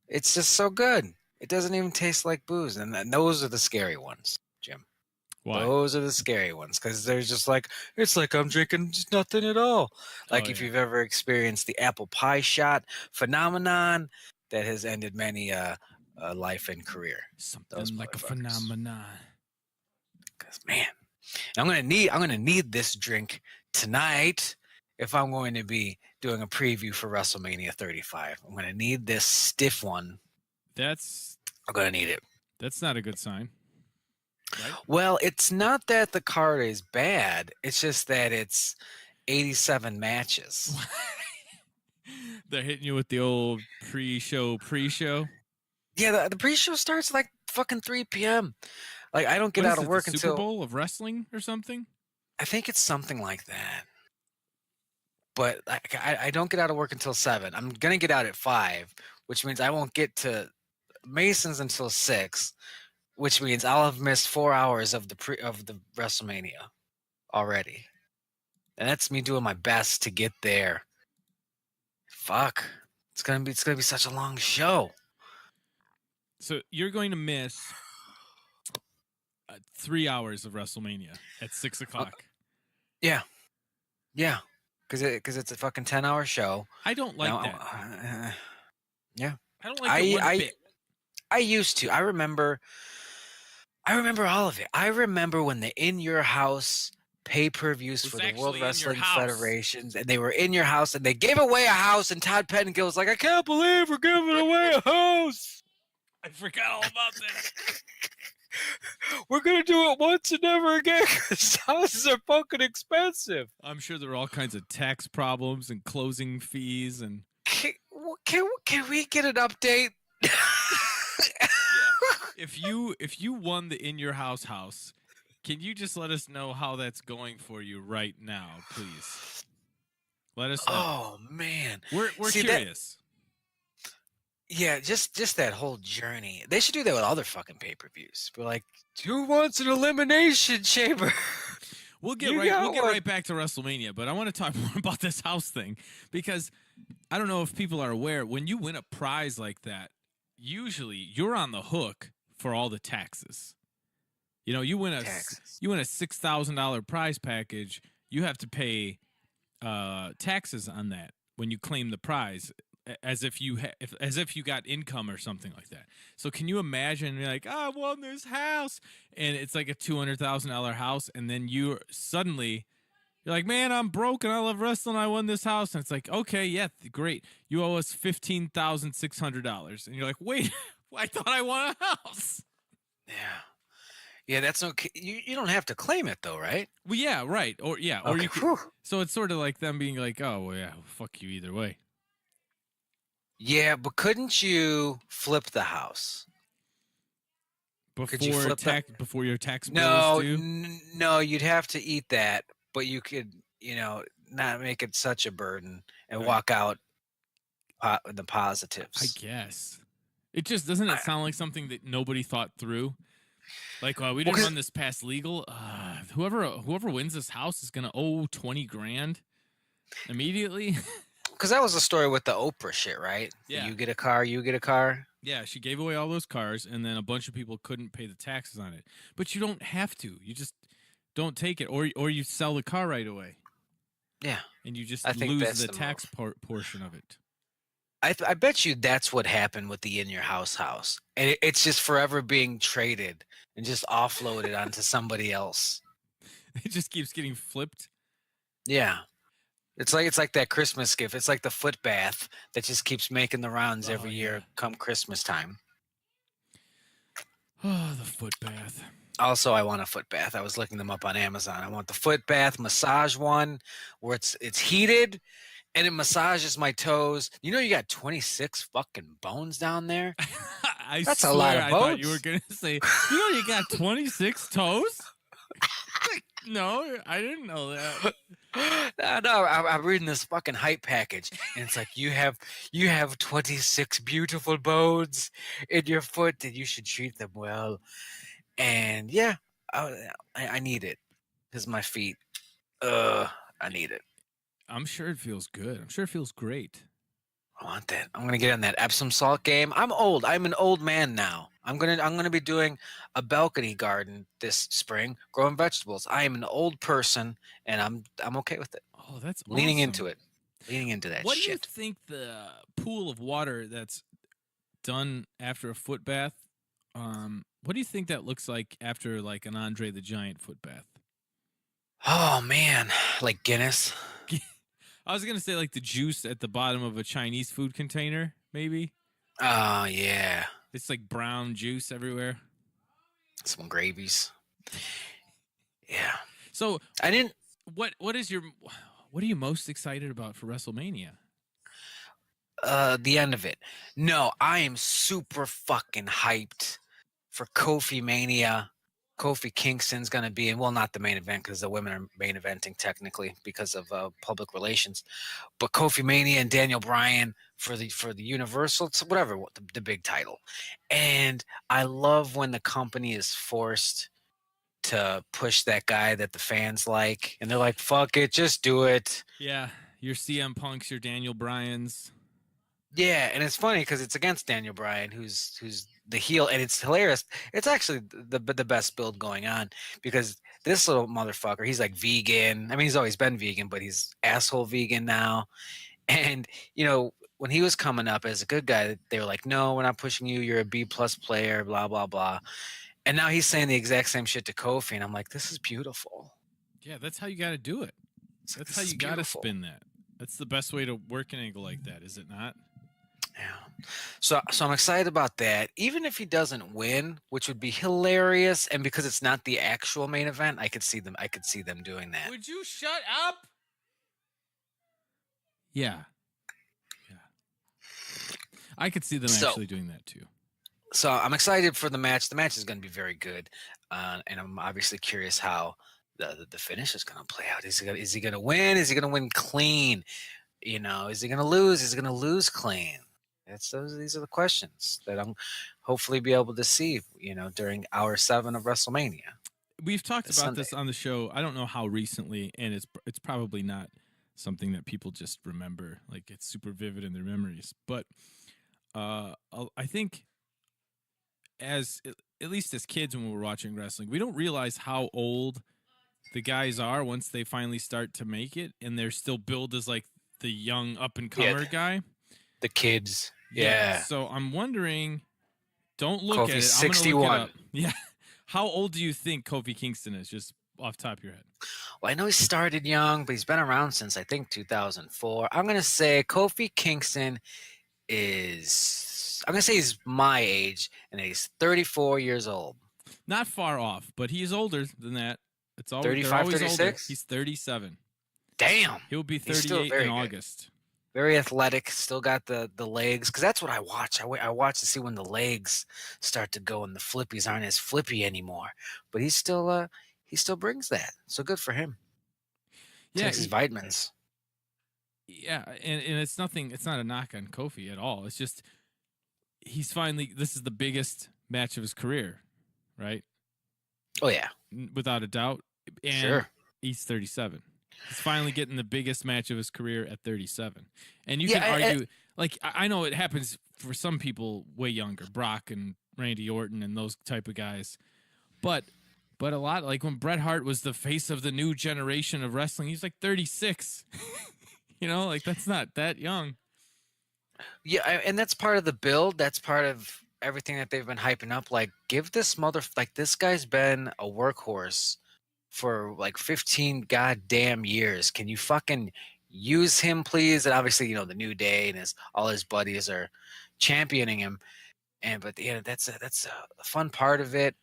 It's just so good. It doesn't even taste like booze, and those are the scary ones, Jim. Why? Those are the scary ones because they're just like it's like I'm drinking just nothing at all. Like if you've ever experienced the apple pie shot phenomenon that has ended many life and career. Something like a phenomenon. Because man, I'm gonna need this drink tonight if I'm going to be doing a preview for WrestleMania 35. I'm gonna need this stiff one. I'm gonna need it. That's not a good sign. Right? Well, it's not that the card is bad. It's just that it's 87 matches. They're hitting you with the old pre-show. Yeah, the pre-show starts like fucking 3 p.m. Like I don't get out of work until Super Bowl of wrestling or something. I think it's something like that. But I don't get out of work until 7. I'm gonna get out at 5, which means I won't get to Mason's until 6, which means I'll have missed 4 hours of the WrestleMania already, and that's me doing my best to get there. Fuck, it's gonna be such a long show. So you're going to miss 3 hours of WrestleMania at 6 o'clock. Yeah, because it's a fucking 10-hour show. I don't like that. Yeah, I don't like it one bit. I used to. I remember all of it. I remember when the In Your House pay-per-views for the World Wrestling Federations, and they were in your house, and they gave away a house, and Todd Pettengill was like, I can't believe we're giving away a house. I forgot all about that. We're going to do it once and never again because houses are fucking expensive. I'm sure there were all kinds of tax problems and closing fees. And Can we get an update? Yeah. If you won the In Your House, can you just let us know how that's going for you right now, please? Let us know. Oh man, we're curious. Yeah, just that whole journey. They should do that with other fucking pay-per-views. We're like, who wants an elimination chamber? We'll get right back to WrestleMania, but I want to talk more about this house thing because I don't know if people are aware, when you win a prize like that, usually you're on the hook for all the taxes. You know, you win a $6,000 prize package, you have to pay taxes on that when you claim the prize, as if you got income or something like that. So can you imagine, you're like, I won this house, and it's like a $200,000 house, and then you're like, man, I'm broke and I love wrestling. I won this house, and it's like, okay, yeah, great. You owe us $15,600, and you're like, wait, I thought I won a house. Yeah, that's okay. You don't have to claim it though, right? Well, yeah, right. Or yeah, or okay. you can, so it's sort of like them being like, oh, well, yeah, fuck you either way. Yeah, but couldn't you flip the house before your tax bill is due? No, you'd have to eat that, but you could, not make it such a burden and walk out the positives. I guess it just doesn't sound like something that nobody thought through. Like, we didn't run this past legal. Whoever wins this house is gonna owe $20,000 immediately. Because that was the story with the Oprah shit, right? Yeah. You get a car. Yeah, she gave away all those cars, and then a bunch of people couldn't pay the taxes on it. But you don't have to. You just don't take it, or you sell the car right away. Yeah. And you just lose the tax portion of it. I bet you that's what happened with the In Your House. And it's just forever being traded and just offloaded onto somebody else. It just keeps getting flipped. Yeah. It's like that Christmas gift. It's like the foot bath that just keeps making the rounds every year come Christmas time. Oh, the foot bath. Also, I want a foot bath. I was looking them up on Amazon. I want the foot bath massage one where it's heated and it massages my toes. You know, you got 26 fucking bones down there. That's a lot of bones. I thought you were going to say, you got 26 toes? No, I didn't know that. No, I'm reading this fucking hype package, and it's like you have 26 beautiful bones in your foot, and you should treat them well. And yeah, I need it because my feet. I need it. I'm sure it feels good. I'm sure it feels great. I want that. I'm gonna get on that Epsom salt game. I'm old. I'm an old man now. I'm gonna be doing a balcony garden this spring, growing vegetables. I am an old person, and I'm okay with it. Oh, that's Leaning into awesome. it. Leaning into that What do you shit. think the pool of water that's done after a foot bath? What do you think that looks like after like an Andre the Giant foot bath? Oh man, like Guinness. I was gonna say like the juice at the bottom of a Chinese food container, maybe. Oh yeah, It's like brown juice everywhere. some gravies. Yeah, So I didn't. what are you most excited about for WrestleMania? The end of it. No, I am super fucking hyped for Kofi Mania. Kofi Kingston's going to be in, well, not the main event because the women are main eventing technically because of public relations, but Kofi Mania and Daniel Bryan for the Universal, whatever, the big title. And I love when the company is forced to push that guy that the fans like, and they're like, "Fuck it, just do it." Yeah, your CM Punks, your Daniel Bryans. Yeah, and it's funny because it's against Daniel Bryan, who's the heel, and it's hilarious. It's actually the best build going on because this little motherfucker, he's like vegan. I mean, he's always been vegan, but he's asshole vegan now. And when he was coming up as a good guy, they were like, "No, we're not pushing you. You're a B+ player." Blah blah blah. And now he's saying the exact same shit to Kofi, and I'm like, "This is beautiful." Yeah, that's how you got to do it. It's like, That's this how is you got to beautiful. spin that. That's the best way to work an angle like that, is it not? Yeah. So I'm excited about that. Even if he doesn't win, which would be hilarious, and because it's not the actual main event, I could see them doing that. Would you shut up? Yeah. I could see them actually doing that too. So I'm excited for the match. The match is going to be very good, and I'm obviously curious how the finish is going to play out. Is he going to win? Is he going to win clean? Is he going to lose? Is he going to lose clean? These are the questions that I'm hopefully be able to see, during hour 7 of WrestleMania. We've talked This about Sunday. this on the show. I don't know how recently, and it's probably not something that people just remember, like it's super vivid in their memories. But I think at least as kids when we were watching wrestling, we don't realize how old the guys are once they finally start to make it, and they're still billed as like the young up and comer guy. The kids. Yeah. So I'm wondering. Don't look Kofi's at it. 61. I'm gonna look it up. Yeah. How old do you think Kofi Kingston is? Just off the top of your head. Well, I know he started young, but he's been around since I think 2004. I'm gonna say Kofi Kingston is. I'm gonna say he's my age, and he's 34 years old. Not far off, but he's older than that. It's always 35, older. 36? He's 37. Damn. He'll be He's still 38 very in good. August. Very athletic. Still got the legs, because that's what I watch. I watch to see when the legs start to go and the flippies aren't as flippy anymore. But he still brings that. So good for him. Yeah, Takes his vitamins. Yeah, and it's nothing. It's not a knock on Kofi at all. It's just he's finally. This is the biggest match of his career, right? Oh yeah, without a doubt. And sure. He's 37. He's finally getting the biggest match of his career at 37. And you can argue, like, I know it happens for some people way younger, Brock and Randy Orton and those type of guys. But a lot, like when Bret Hart was the face of the new generation of wrestling, he's like 36. Like that's not that young. Yeah, and that's part of the build. That's part of everything that they've been hyping up. Like, give this this guy's been a workhorse for like 15 goddamn years. Can you fucking use him, please? And obviously, the New Day and all his buddies are championing him. But that's a fun part of it.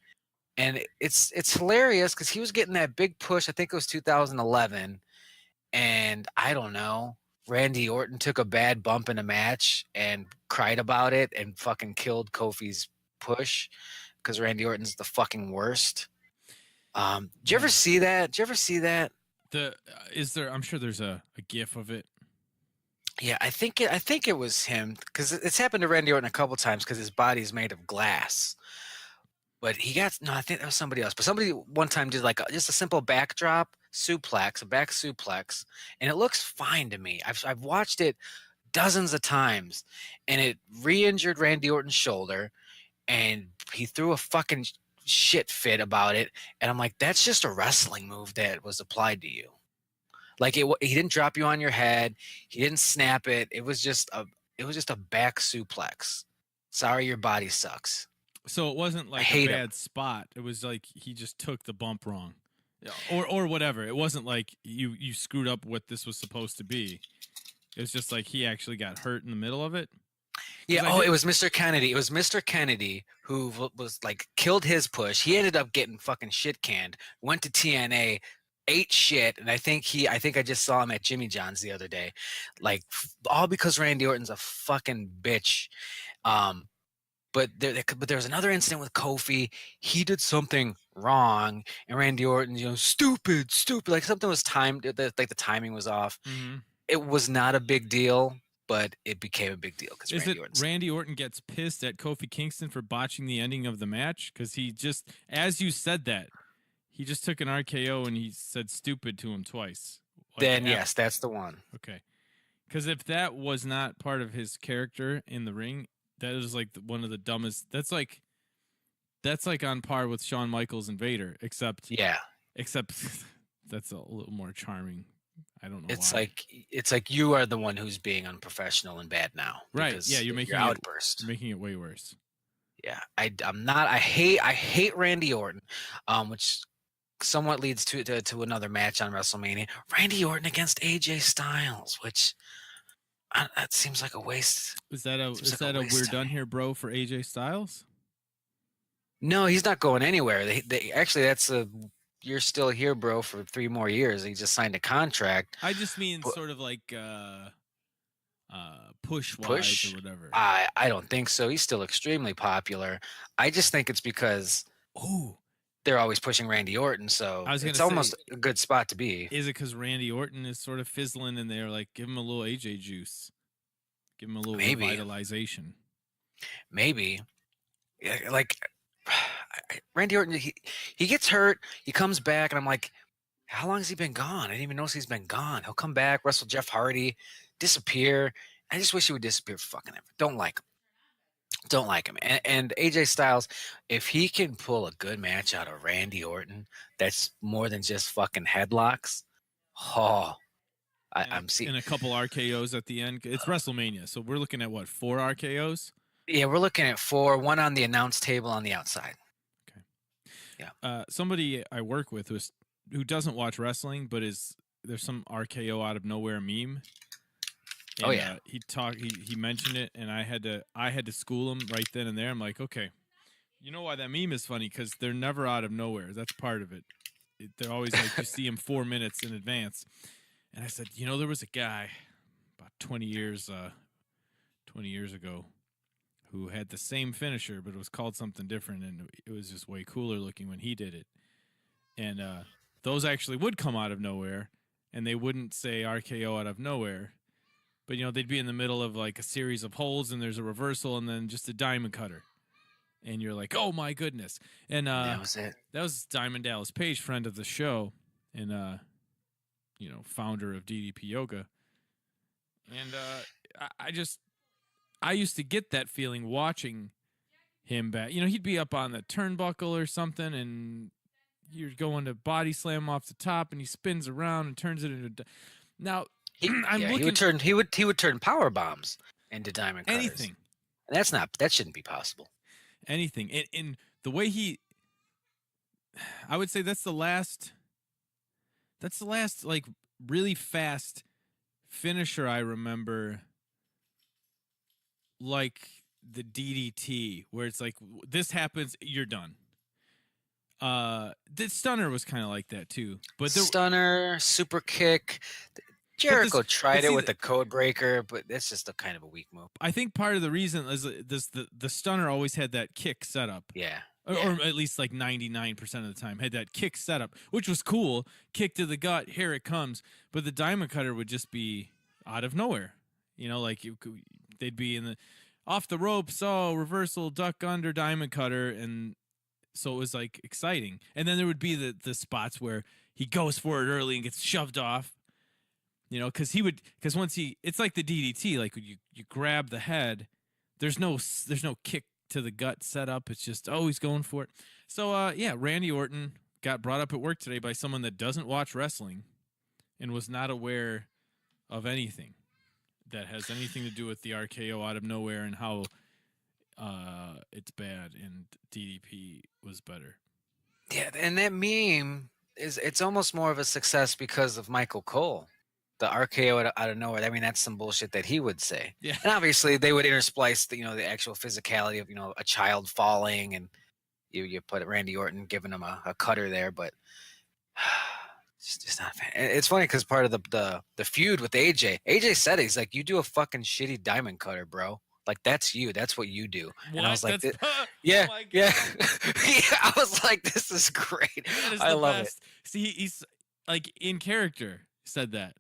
And it's hilarious because he was getting that big push. I think it was 2011, and I don't know. Randy Orton took a bad bump in a match and cried about it and fucking killed Kofi's push because Randy Orton's the fucking worst. Did you ever see that? Is there? I'm sure there's a GIF of it. Yeah, I think it was him because it's happened to Randy Orton a couple times because his body's made of glass. But I think that was somebody else. But somebody one time did like just a simple backdrop suplex, a back suplex, and it looks fine to me. I've watched it dozens of times, and it re-injured Randy Orton's shoulder, and he threw a fucking shit fit about it. And I'm like, that's just a wrestling move that was applied to you. Like he didn't drop you on your head. He didn't snap it. It was just a back suplex. Sorry, your body sucks. So it wasn't like a bad spot. It was like he just took the bump wrong, or whatever. It wasn't like you screwed up what this was supposed to be. It was just like he actually got hurt in the middle of it. Yeah. It was Mr. Kennedy. It was Mr. Kennedy who was like killed his push. He ended up getting fucking shit canned. Went to TNA, ate shit, and I think I just saw him at Jimmy John's the other day, like all because Randy Orton's a fucking bitch. But there was another incident with Kofi. He did something wrong, and Randy Orton, stupid, like something was timed, like the timing was off. Mm-hmm. It was not a big deal, but it became a big deal because Randy Orton gets pissed at Kofi Kingston for botching the ending of the match? Because he just, as you said that, he just took an RKO and he said stupid to him twice. Then yes, that's the one. Okay. Because if that was not part of his character in the ring, that is like one of the dumbest. That's like on par with Shawn Michaels and Vader, except that's a little more charming. I don't know. It's like you are the one who's being unprofessional and bad now. Right. Yeah, you're making your outburst. You're making it way worse. Yeah. I'm not. I hate Randy Orton, which somewhat leads to another match on WrestleMania. Randy Orton against AJ Styles, which that seems like a waste. Is that a we're done here, bro, for AJ Styles? No, he's not going anywhere. They actually, that's a you're still here, bro, for 3 more years. He just signed a contract. I just mean sort of like push or whatever. I don't think so. He's still extremely popular. I just think it's because they're always pushing Randy Orton, so it's almost a good spot to be. Is it because Randy Orton is sort of fizzling and they're like, give him a little AJ juice, give him a little revitalization? Maybe, like Randy Orton, he gets hurt, he comes back, and I'm like, how long has he been gone? I didn't even notice he's been gone. He'll come back, wrestle Jeff Hardy, disappear. I just wish he would disappear for fucking ever. Don't like him. And AJ Styles, if he can pull a good match out of Randy Orton, that's more than just fucking headlocks. I'm seeing. And a couple RKOs at the end. It's WrestleMania, so we're looking at what, 4 RKOs? Yeah, we're looking at 4, 1 on the announce table on the outside. Okay. Yeah. Somebody I work with who doesn't watch wrestling, but there's some RKO out of nowhere meme. And, he mentioned it, and I had to school him right then and there. I'm like, okay, you know why that meme is funny? Because they're never out of nowhere. That's part of it. They're always like, you see him 4 minutes in advance. And I said, there was a guy about 20 years ago who had the same finisher, but it was called something different, and it was just way cooler looking when he did it. And those actually would come out of nowhere, and they wouldn't say RKO out of nowhere. But, they'd be in the middle of like a series of holds, and there's a reversal, and then just a diamond cutter. And you're like, oh, my goodness. And that was it. That was Diamond Dallas Page, friend of the show, and, founder of DDP Yoga. And I used to get that feeling watching him back. He'd be up on the turnbuckle or something, and you're going to body slam off the top, and he spins around and turns it into. Now, he would turn power bombs into diamond cutters. Anything. And that shouldn't be possible. Anything. In the way I would say that's the last like really fast finisher I remember, like the DDT, where it's like, this happens, you're done. The stunner was kind of like that too, but stunner, super kick. Jericho tried it with the code breaker, but it's just a kind of a weak move. I think part of the reason is the stunner always had that kick setup. Yeah. Or at least like 99% of the time had that kick setup, which was cool. Kick to the gut, here it comes. But the diamond cutter would just be out of nowhere. Like they'd be in the off the ropes, reversal, duck under, diamond cutter, and so it was like exciting. And then there would be the spots where he goes for it early and gets shoved off. because it's like the DDT, like when you grab the head, there's no kick to the gut set up. It's just he's going for it. So yeah, Randy Orton got brought up at work today by someone that doesn't watch wrestling and was not aware of anything that has anything to do with the RKO out of nowhere and how it's bad and DDP was better. Yeah, and that meme it's almost more of a success because of Michael Cole. The RKO out of nowhere. I mean, that's some bullshit that he would say. Yeah. And obviously they would intersplice the actual physicality of, a child falling, and you put Randy Orton giving him a cutter there, but it's just not fan. It's funny because part of the feud with AJ said he's like, you do a fucking shitty diamond cutter, bro. Like, that's you. That's what you do. What? And I was like, yeah. Yeah. I was like, this is great. I love it. See, he's like in character said that.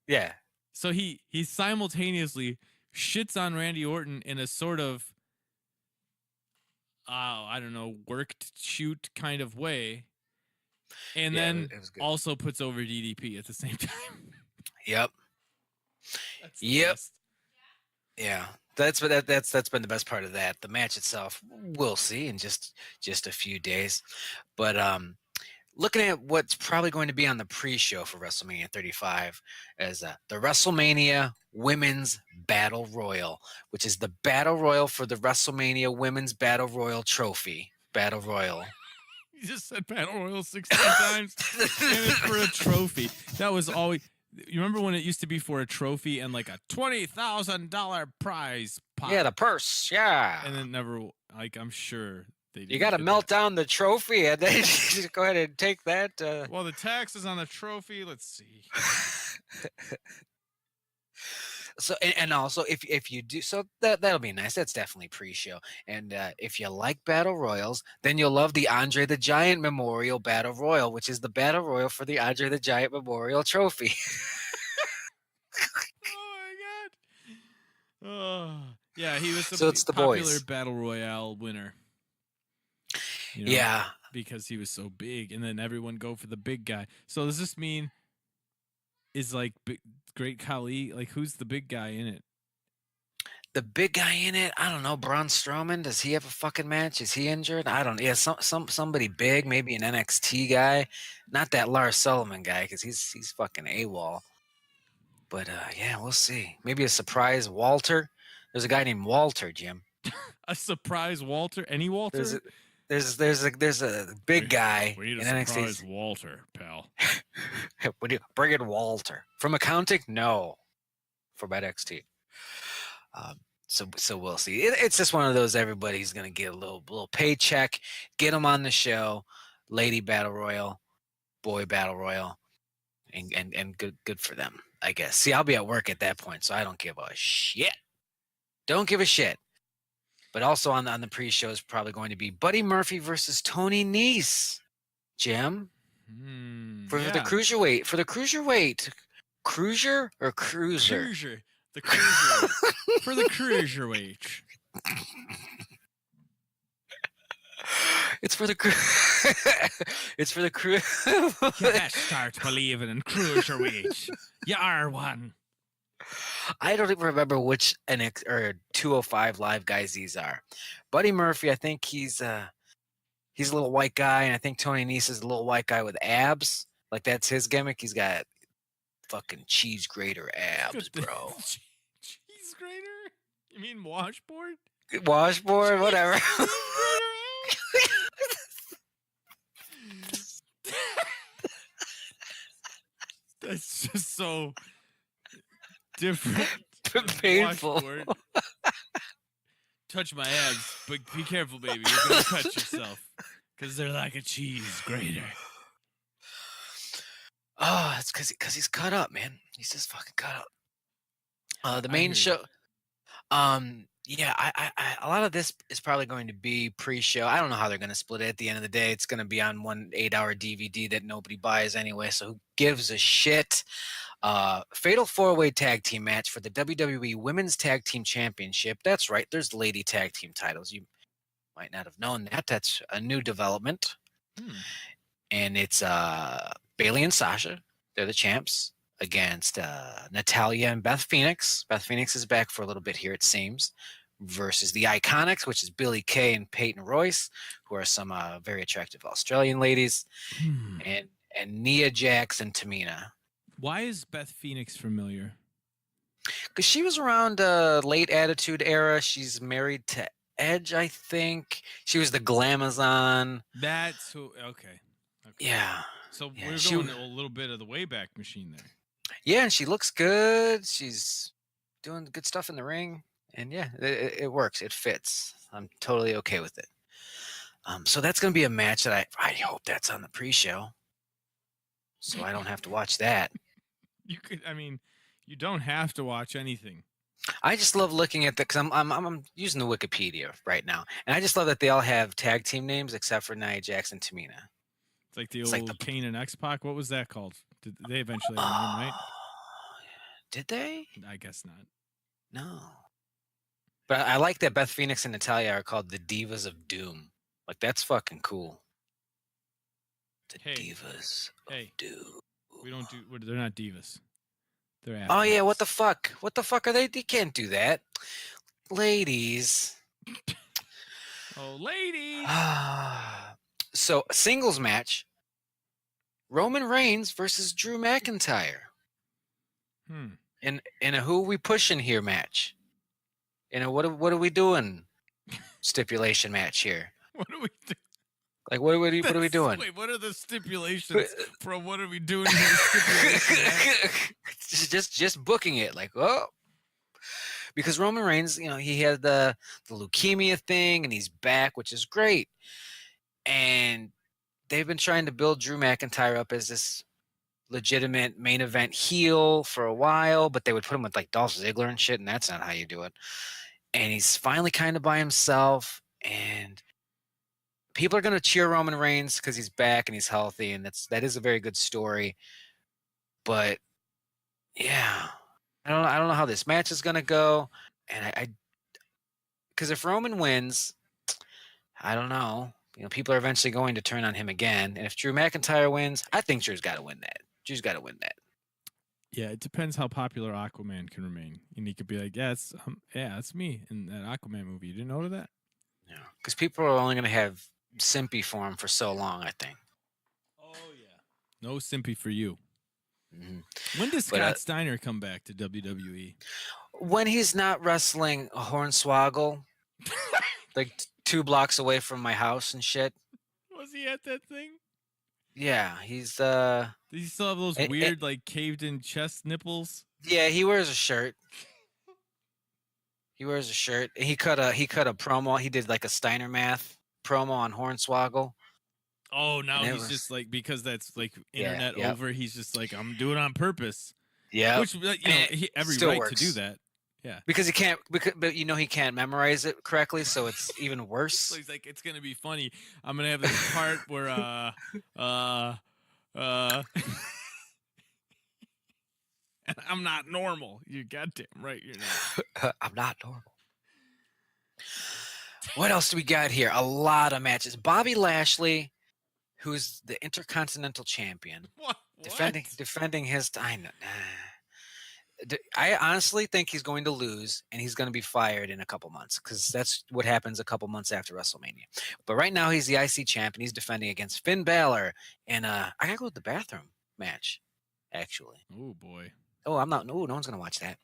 Yeah. So he simultaneously shits on Randy Orton in a sort of I don't know, worked shoot kind of way. And then it was also puts over DDP at the same time. Yep. Yep. Yeah. That's been the best part of that. The match itself, we'll see in just a few days. But looking at what's probably going to be on the pre-show for WrestleMania 35 is the WrestleMania Women's Battle Royal, which is the Battle Royal for the WrestleMania Women's Battle Royal Trophy. Battle Royal. You just said Battle Royal 16 times. And it's for a trophy. That was always... You remember when it used to be for a trophy and like a $20,000 prize pot? Yeah, the purse. Yeah. And then never... Like, I'm sure... You got to melt down the trophy and then just go ahead and take that. Well, the tax is on the trophy. Let's see. So and also if you do so that'll be nice. That's definitely pre-show. And if you like battle royals, then you'll love the Andre the Giant Memorial Battle Royal, which is the battle royal for the Andre the Giant Memorial Trophy. Oh my god! Oh yeah, he was it's the popular boys. battle royale winner. Yeah, because he was so big, and then everyone go for the big guy. So does this mean is like Great Khali? Like, who's the big guy in it? The big guy in it? I don't know. Braun Strowman. Does he have a fucking match? Is he injured? I don't. Yeah, somebody big, maybe an NXT guy, not that Lars Sullivan guy because he's fucking AWOL. But yeah, we'll see. Maybe a surprise Walter. There's a guy named Walter, Jim. A surprise Walter? Any Walter? There's a big guy we need in a NXT. Surprise Walter, pal. Bring in Walter from accounting? No, from NXT. So we'll see. It's just one of those. Everybody's gonna get a little paycheck. Get them on the show. Lady Battle Royal, Boy Battle Royal, and good for them, I guess. See, I'll be at work at that point, so I don't give a shit. Don't give a shit. But also on the pre-show is probably going to be Buddy Murphy versus Tony Nese, Jim. For the cruiserweight. Cruiser or cruiser? Cruiser. The cruiser. For the cruiserweight. It's for the It's for the crew. You start believing in cruiserweight. You are one. I don't even remember which NX or 205 Live guys these are. Buddy Murphy, I think he's a little white guy, and I think Tony Nese is a little white guy with abs. Like, that's his gimmick. He's got fucking cheese grater abs, bro. Cheese grater? You mean washboard? Washboard, whatever. That's just so different. Painful. Touch my abs, but be careful, baby. You're gonna cut yourself because they're like a cheese grater. Oh, it's because he's cut up, man. He's just fucking cut up. The main show. Yeah, I a lot of this is probably going to be pre-show. I don't know how they're going to split it. At the end of the day, it's going to be on one 8-hour DVD that nobody buys anyway. So who gives a shit? Fatal 4-way tag team match for the WWE Women's Tag Team Championship. That's right. There's lady tag team titles. You might not have known that. That's a new development. And it's Bayley and Sasha. They're the champs. against Natalia and Beth Phoenix. Beth Phoenix is back for a little bit here, it seems, versus the Iconics, which is Billie Kay and Peyton Royce, who are some very attractive Australian ladies, and Nia Jax and Tamina. Why is Beth Phoenix familiar? Because she was around late Attitude Era. She's married to Edge, I think. She was the Glamazon. That's who. Okay. Yeah. So Yeah, we're going a little bit of the Wayback Machine there. Yeah, and she looks good. She's doing good stuff in the ring. And yeah, it works. It fits. I'm totally okay with it. So that's going to be a match that I hope that's on the pre-show, so I don't have to watch that. You could. I mean, you don't have to watch anything. I just love looking at the because I'm using the Wikipedia right now, and I just love that they all have tag team names except for Nia Jax and Tamina. It's like the old Kane and X-Pac. What was that called? Did they eventually have a name, right? Did they? I guess not. No. But I like that Beth Phoenix and Natalia are called the Divas of Doom. Like, that's fucking cool. The Divas of Doom. We don't do. They're not divas. They're athletes. Oh yeah, what the fuck? What the fuck are they? You can't do that, ladies. Oh, ladies. So singles match: Roman Reigns versus Drew McIntyre. In a who are we pushing here match? In a what are we doing? Stipulation match here. What are we doing? Like what are we doing? Wait, what are the stipulations from what are we doing here? just booking it like because Roman Reigns, he had the leukemia thing and he's back, which is great. And they've been trying to build Drew McIntyre up as this legitimate main event heel for a while, but they would put him with like Dolph Ziggler and shit, and that's not how you do it. And he's finally kind of by himself, and people are going to cheer Roman Reigns because he's back and he's healthy, and that is a very good story. But yeah, I don't know how this match is going to go, and because if Roman wins, I don't know. People are eventually going to turn on him again, and if Drew McIntyre wins, I think Drew's got to win that. Drew's got to win that. Yeah, it depends how popular Aquaman can remain, and he could be like, "Yeah, it's me in that Aquaman movie." You didn't know that? Yeah, because people are only going to have sympathy for him for so long, I think. Oh yeah, no sympathy for you. Mm-hmm. When does Scott Steiner come back to WWE? When he's not wrestling a Hornswoggle, like 2 blocks away from my house and shit. Was he at that thing? Yeah, he's Does he still have those weird like caved in chest nipples? Yeah, he wears a shirt. He cut a promo. He did like a Steiner Math promo on Hornswoggle. Oh, now he's just like, because that's like internet over. He's just like, I'm doing it on purpose. Yeah, which he every right works to do that. Yeah, because he can't. But he can't memorize it correctly, so it's even worse. So he's like, it's gonna be funny. I'm gonna have this part where I'm not normal. You're goddamn right. You're not. I'm not normal. What else do we got here? A lot of matches. Bobby Lashley, who's the Intercontinental Champion, defending his. I honestly think he's going to lose, and he's going to be fired in a couple months, because that's what happens a couple months after WrestleMania. But right now, he's the IC champ, and he's defending against Finn Balor in I gotta go to the bathroom match, actually. Oh boy. Oh, I'm not. No one's going to watch that.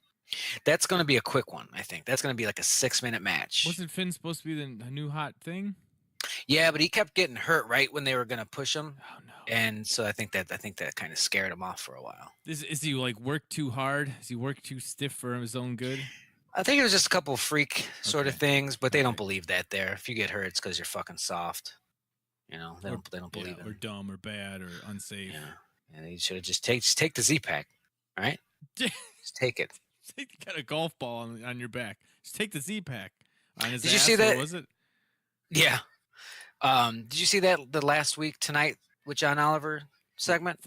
That's going to be a quick one, I think. That's going to be like a 6-minute match. Wasn't Finn supposed to be the new hot thing? Yeah, but he kept getting hurt right when they were going to push him. Oh no. And so I think that kind of scared him off for a while. Is he like worked too hard? Is he worked too stiff for his own good? I think it was just a couple of freak sort of things, but they don't believe that there. If you get hurt, it's because you're fucking soft. They don't believe it. Or dumb or bad or unsafe. Yeah. And you should have just take the Z-Pack, all right? Just take it. You got a golf ball on your back. Just take the Z-Pack on his ass. Did you see that? Was it? Yeah. Did you see that the last week tonight with John Oliver segment?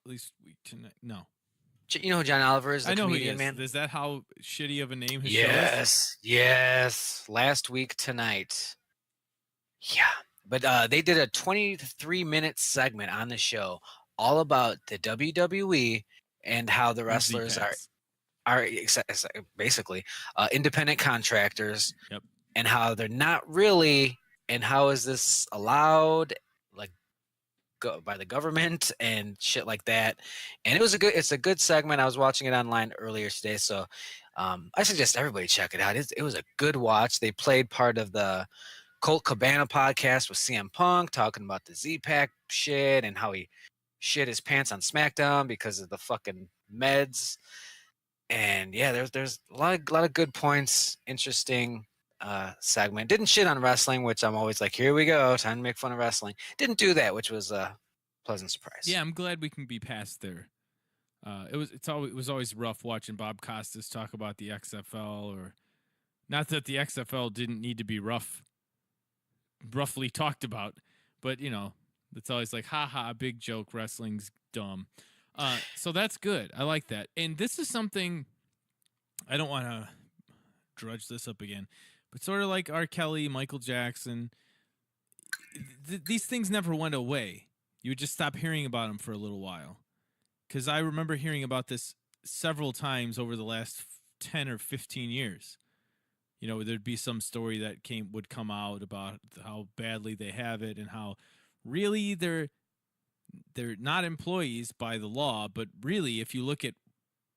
Least week tonight. No. You know who John Oliver is? The I know comedian, who he is. man. Is that how shitty of a name his show is? Yes. Last week tonight. Yeah. But they did a 23-minute segment on the show all about the WWE and how the And wrestlers Z-Packs. are basically independent contractors, Yep. and how they're not really, and how is this allowed, like by the government and shit like that. And it's a good segment. I was watching it online earlier today, so I suggest everybody check it out. It was a good watch. They played part of the Colt Cabana podcast with CM Punk talking about the Z-Pack shit and how he shit his pants on SmackDown because of the fucking meds. And yeah, there's a lot of good points. Interesting segment. Didn't shit on wrestling, which I'm always like, here we go, time to make fun of wrestling. Didn't do that, which was a pleasant surprise. Yeah, I'm glad we can be past there. It was always rough watching Bob Costas talk about the XFL, or not that the XFL didn't need to be roughly talked about, but it's always like, haha, big joke, wrestling's dumb. So that's good. I like that. And this is something, I don't want to drudge this up again, but sort of like R. Kelly, Michael Jackson, these things never went away. You would just stop hearing about them for a little while. Because I remember hearing about this several times over the last 10 or 15 years. There'd be some story that would come out about how badly they have it, and how really they're not employees by the law, but really, if you look at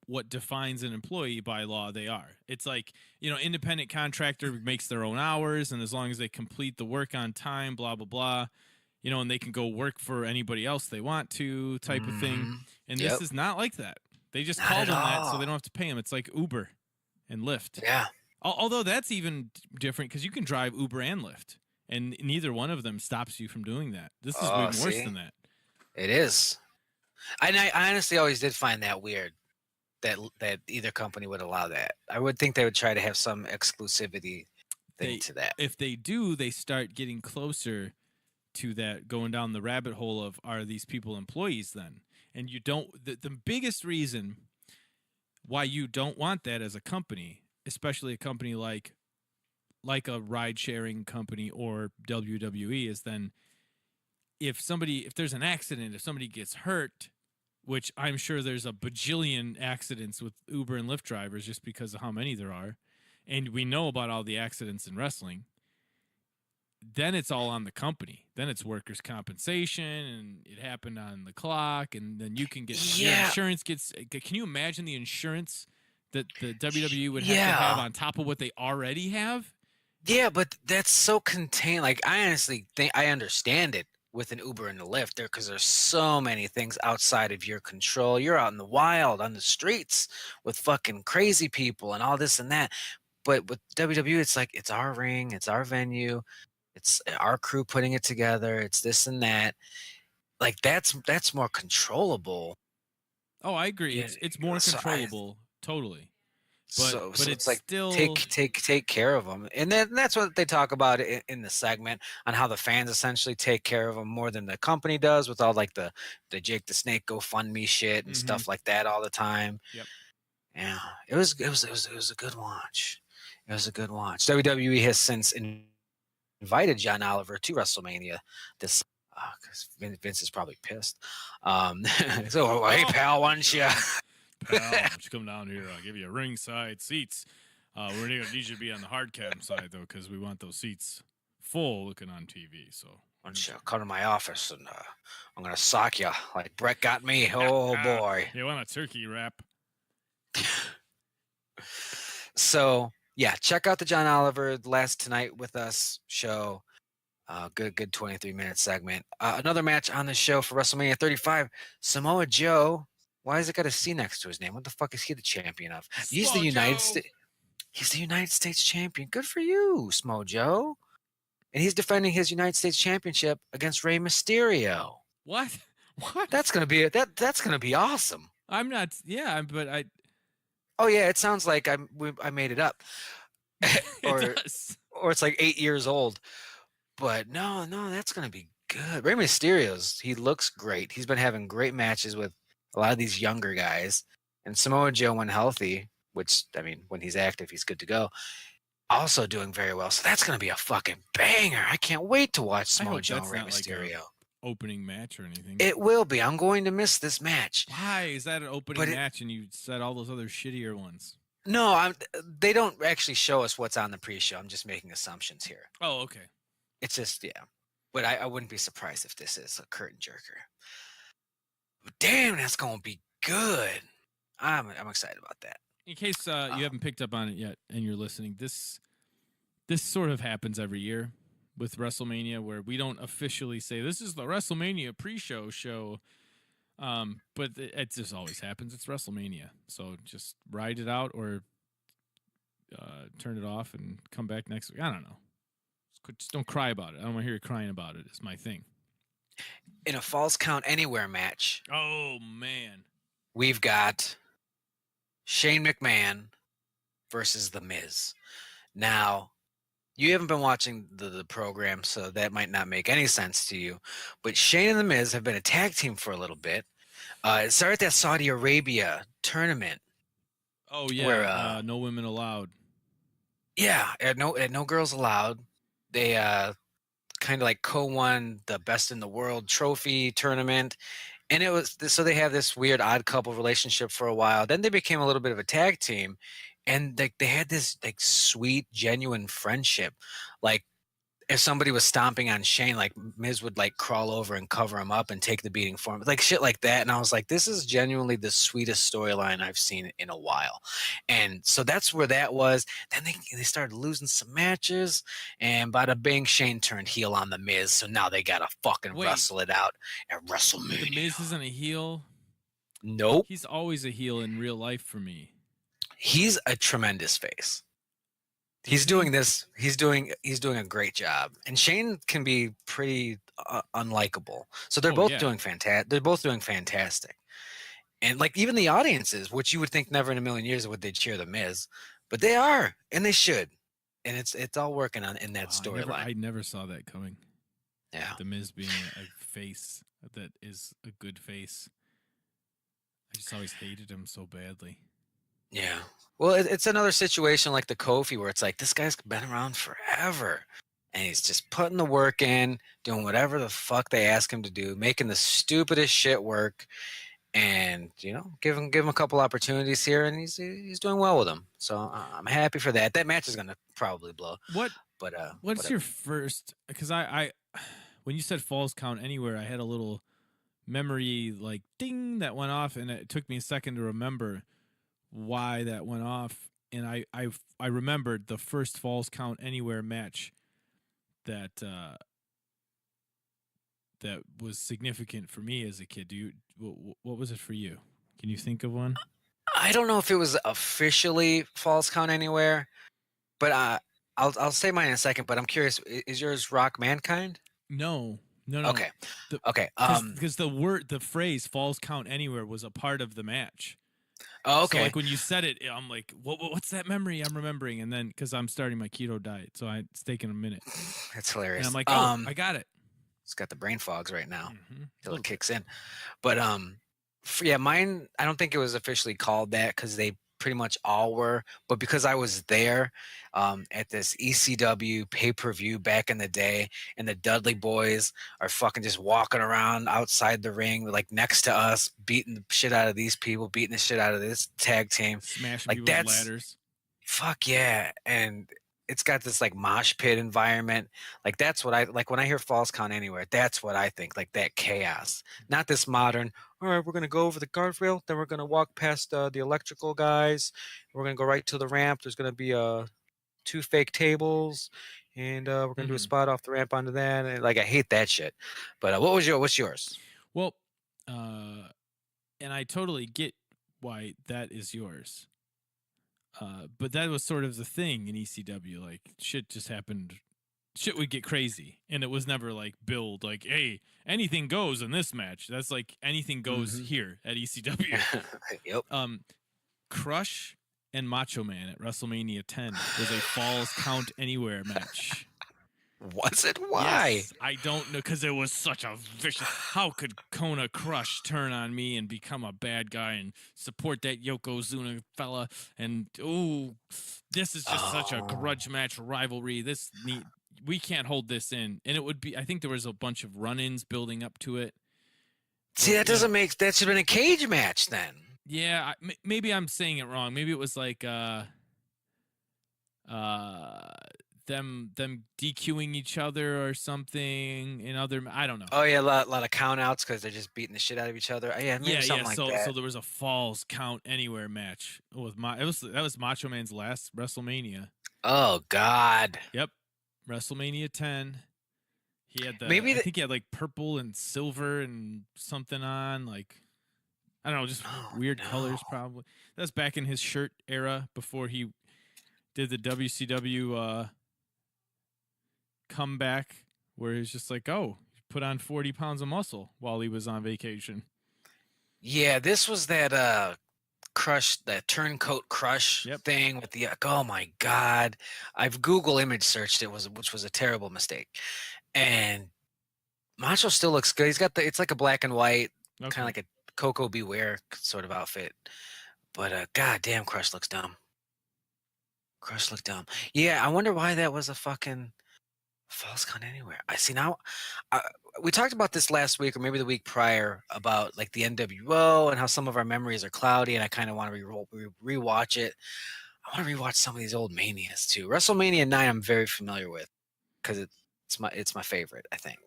what defines an employee by law, they are. It's like, independent contractor makes their own hours, and as long as they complete the work on time, blah, blah, blah, and they can go work for anybody else they want to, type of thing. And this is not like that. They just call them that so they don't have to pay them. It's like Uber and Lyft. Yeah. Although that's even different, because you can drive Uber and Lyft, and neither one of them stops you from doing that. This is even worse than that. It is. And I honestly always did find that weird, that either company would allow that. I would think they would try to have some exclusivity thing to that. If they do, they start getting closer to that, going down the rabbit hole of, are these people employees then? And you don't, the biggest reason why you don't want that as a company, especially a company like a ride sharing company or WWE, is then if there's an accident, if somebody gets hurt, which I'm sure there's a bajillion accidents with Uber and Lyft drivers just because of how many there are, and we know about all the accidents in wrestling, then it's all on the company. Then it's workers' compensation, and it happened on the clock, and then you can get your insurance gets. Can you imagine the insurance that the WWE would have to have on top of what they already have? Yeah, but that's so contained. Like, I honestly think I understand it with an Uber and a Lyft there, because there's so many things outside of your control. You're out in the wild on the streets with fucking crazy people and all this and that. But with WWE, it's like, it's our ring, it's our venue, it's our crew putting it together, it's this and that. Like, that's more controllable. Oh, I agree. It's more controllable, totally. But So it's like, still take care of them, and then that's what they talk about in the segment, on how the fans essentially take care of them more than the company does, with all like the Jake the Snake GoFundMe shit and stuff like that all the time. Yep. Yeah, it was a good watch. It was a good watch. WWE has since invited John Oliver to WrestleMania this. Because Vince is probably pissed. So, hey pal, why don't you? Pal, why don't you come down here? I'll give you ringside seats. We're going to need you to be on the hard cam side, though, because we want those seats full looking on TV. So why don't you come to my office, and I'm going to sock you like Brett got me. Oh, boy. You want a turkey wrap? So, yeah, check out the John Oliver Last Tonight With Us show. Good 23-minute segment. Another match on the show for WrestleMania 35. Samoa Joe. Why has it got a C next to his name? What the fuck is he the champion of? He's the United States. He's the United States champion. Good for you, Samoa Joe. And he's defending his United States championship against Rey Mysterio. What? That's gonna be that's gonna be awesome. I'm not. Yeah, but I. Oh yeah, it sounds like I made it up. Or it's like 8 years old. But no, that's gonna be good. Rey Mysterio's, he looks great. He's been having great matches with a lot of these younger guys. And Samoa Joe, when healthy, which, I mean, when he's active, he's good to go, also doing very well. So that's gonna be a fucking banger. I can't wait to watch Samoa Joe and Rey Mysterio. Like opening match or anything. It will be. I'm going to miss this match. Why is that an opening match and you said all those other shittier ones? No, they don't actually show us what's on the pre-show. I'm just making assumptions here. Oh, okay. It's just, yeah. But I wouldn't be surprised if this is a curtain jerker. Damn, that's going to be good. I'm excited about that. In case you haven't picked up on it yet and you're listening, this sort of happens every year with WrestleMania, where we don't officially say this is the WrestleMania pre-show show. But it just always happens. It's WrestleMania. So just ride it out or turn it off and come back next week. I don't know. Just don't cry about it. I don't want to hear you crying about it. It's my thing. In a Falls Count Anywhere match. Oh, man. We've got Shane McMahon versus The Miz. Now, you haven't been watching the program, so that might not make any sense to you. But Shane and The Miz have been a tag team for a little bit. It started at that Saudi Arabia tournament. Oh, yeah. Where, no women allowed. Yeah, no girls allowed. They kind of like co-won the Best in the World trophy tournament. And it was so they have this weird odd couple relationship for a while. Then they became a little bit of a tag team, and they had this like sweet, genuine friendship. Like if somebody was stomping on Shane, like Miz would like crawl over and cover him up and take the beating for him, like shit like that. And I was like, this is genuinely the sweetest storyline I've seen in a while. And so that's where that was. Then they started losing some matches, and bada bing, Shane turned heel on the Miz. So now they gotta fucking wrestle it out at WrestleMania. The Miz isn't a heel. Nope. He's always a heel in real life for me. He's a tremendous face. He's doing this. He's doing a great job, and Shane can be pretty unlikable. So they're both doing fantastic. They're both doing fantastic, and like even the audiences, which you would think never in a million years would they cheer the Miz, but they are, and they should, and it's all working on in that storyline. I never saw that coming. Yeah, the Miz being a face that is a good face. I just always hated him so badly. Yeah. Well, it's another situation like the Kofi where it's like, this guy's been around forever. And he's just putting the work in, doing whatever the fuck they ask him to do, making the stupidest shit work. And, give him a couple opportunities here, and he's doing well with them. So I'm happy for that. That match is going to probably blow. What's your first, because I when you said Falls Count Anywhere, I had a little memory like ding that went off, and it took me a second to remember why that went off, and I remembered the first Falls Count Anywhere match that was significant for me as a kid. What was it for you? Can you think of one? I don't know if it was officially Falls Count Anywhere, but I'll say mine in a second. But I'm curious, is yours Rock Mankind? No. Okay. Okay. Because the phrase Falls Count Anywhere was a part of the match. Oh, okay. So like when you said it, I'm like, what's that memory I'm remembering? And then because I'm starting my keto diet, so it's taking a minute. That's hilarious. And I'm like, I got it. It's got the brain fogs right now until it kicks in. But mine. I don't think it was officially called that because they pretty much all were. But because I was there at this ECW pay-per-view back in the day, and the Dudley Boys are fucking just walking around outside the ring, like next to us, beating the shit out of these people, beating the shit out of this tag team, smashing like people with ladders. Fuck yeah. And it's got this like mosh pit environment. Like that's what I like when I hear Falls Count Anywhere. That's what I think, like that chaos, not this modern. All right, we're gonna go over the guardrail, then we're gonna walk past the electrical guys. We're gonna go right to the ramp. There's gonna be 2 fake tables, and we're gonna do a spot off the ramp onto that. And like I hate that shit. But what's yours? Well, and I totally get why that is yours. But that was sort of the thing in ECW. Like shit just happened. Shit would get crazy, and it was never like build like, hey, anything goes in this match. That's like anything goes here at ECW. Yep. Crush and Macho Man at WrestleMania 10 was a Falls Count Anywhere match. Was it? Why? Yes, I don't know, because it was such a vicious. How could Kona Crush turn on me and become a bad guy and support that Yokozuna fella? And this is just such a grudge match rivalry. we can't hold this in, and it would be. I think there was a bunch of run-ins building up to it. See, that doesn't make that should have been a cage match then. Yeah, maybe I'm saying it wrong. Maybe it was like them DQing each other or something in other. I don't know. Oh yeah, a lot of count outs because they're just beating the shit out of each other. Yeah, maybe something like that. So there was a falls count anywhere match with that was Macho Man's last WrestleMania. Oh God. Yep, WrestleMania 10. He had I think he had like purple and silver and something on, like I don't know, just weird colors probably. That was back in his shirt era before he did the WCW comeback where he's just like, oh, put on 40 pounds of muscle while he was on vacation. Yeah, this was that turncoat crush thing with the oh my God. I've Google image searched which was a terrible mistake. And Macho still looks good. He's got it's like a black and white, kind of like a Coco Beware sort of outfit. But goddamn, Crush looks dumb. Crush looked dumb. Yeah, I wonder why that was a fucking false count anywhere. I see now. We talked about this last week or maybe the week prior about like the NWO and how some of our memories are cloudy, and I kind of want to rewatch it. I want to rewatch some of these old manias too. WrestleMania 9 I'm very familiar with because it's my favorite, I think.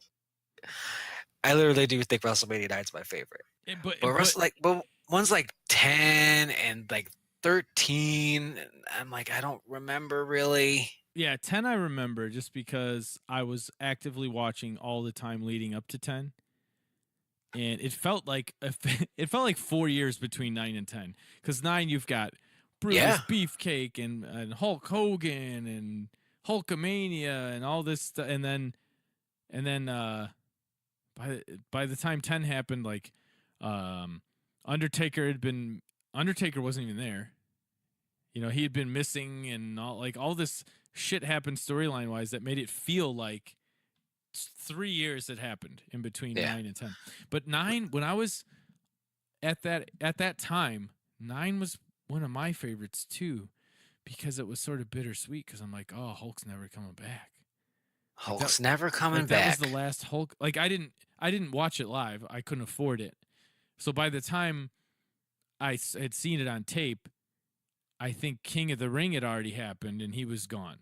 I literally do think WrestleMania 9 is my favorite. Yeah, but one's like 10 and like 13, and I'm like, I don't remember really. Yeah, 10 I remember just because I was actively watching all the time leading up to 10. And it felt like 4 years between 9 and 10. Because 9 you've got Brutus Beefcake and Hulk Hogan and Hulkamania and all this stuff, and then by the time 10 happened, like Undertaker wasn't even there. You know, he had been missing, and all this shit happened storyline wise that made it feel like 3 years had happened in between 9 and 10. But 9, when I was at that time, 9 was one of my favorites too, because it was sort of bittersweet. Because I'm like, oh, Hulk's never coming back. Hulk's never coming back. That was the last Hulk. Like I didn't watch it live. I couldn't afford it. So by the time I had seen it on tape, I think King of the Ring had already happened and he was gone.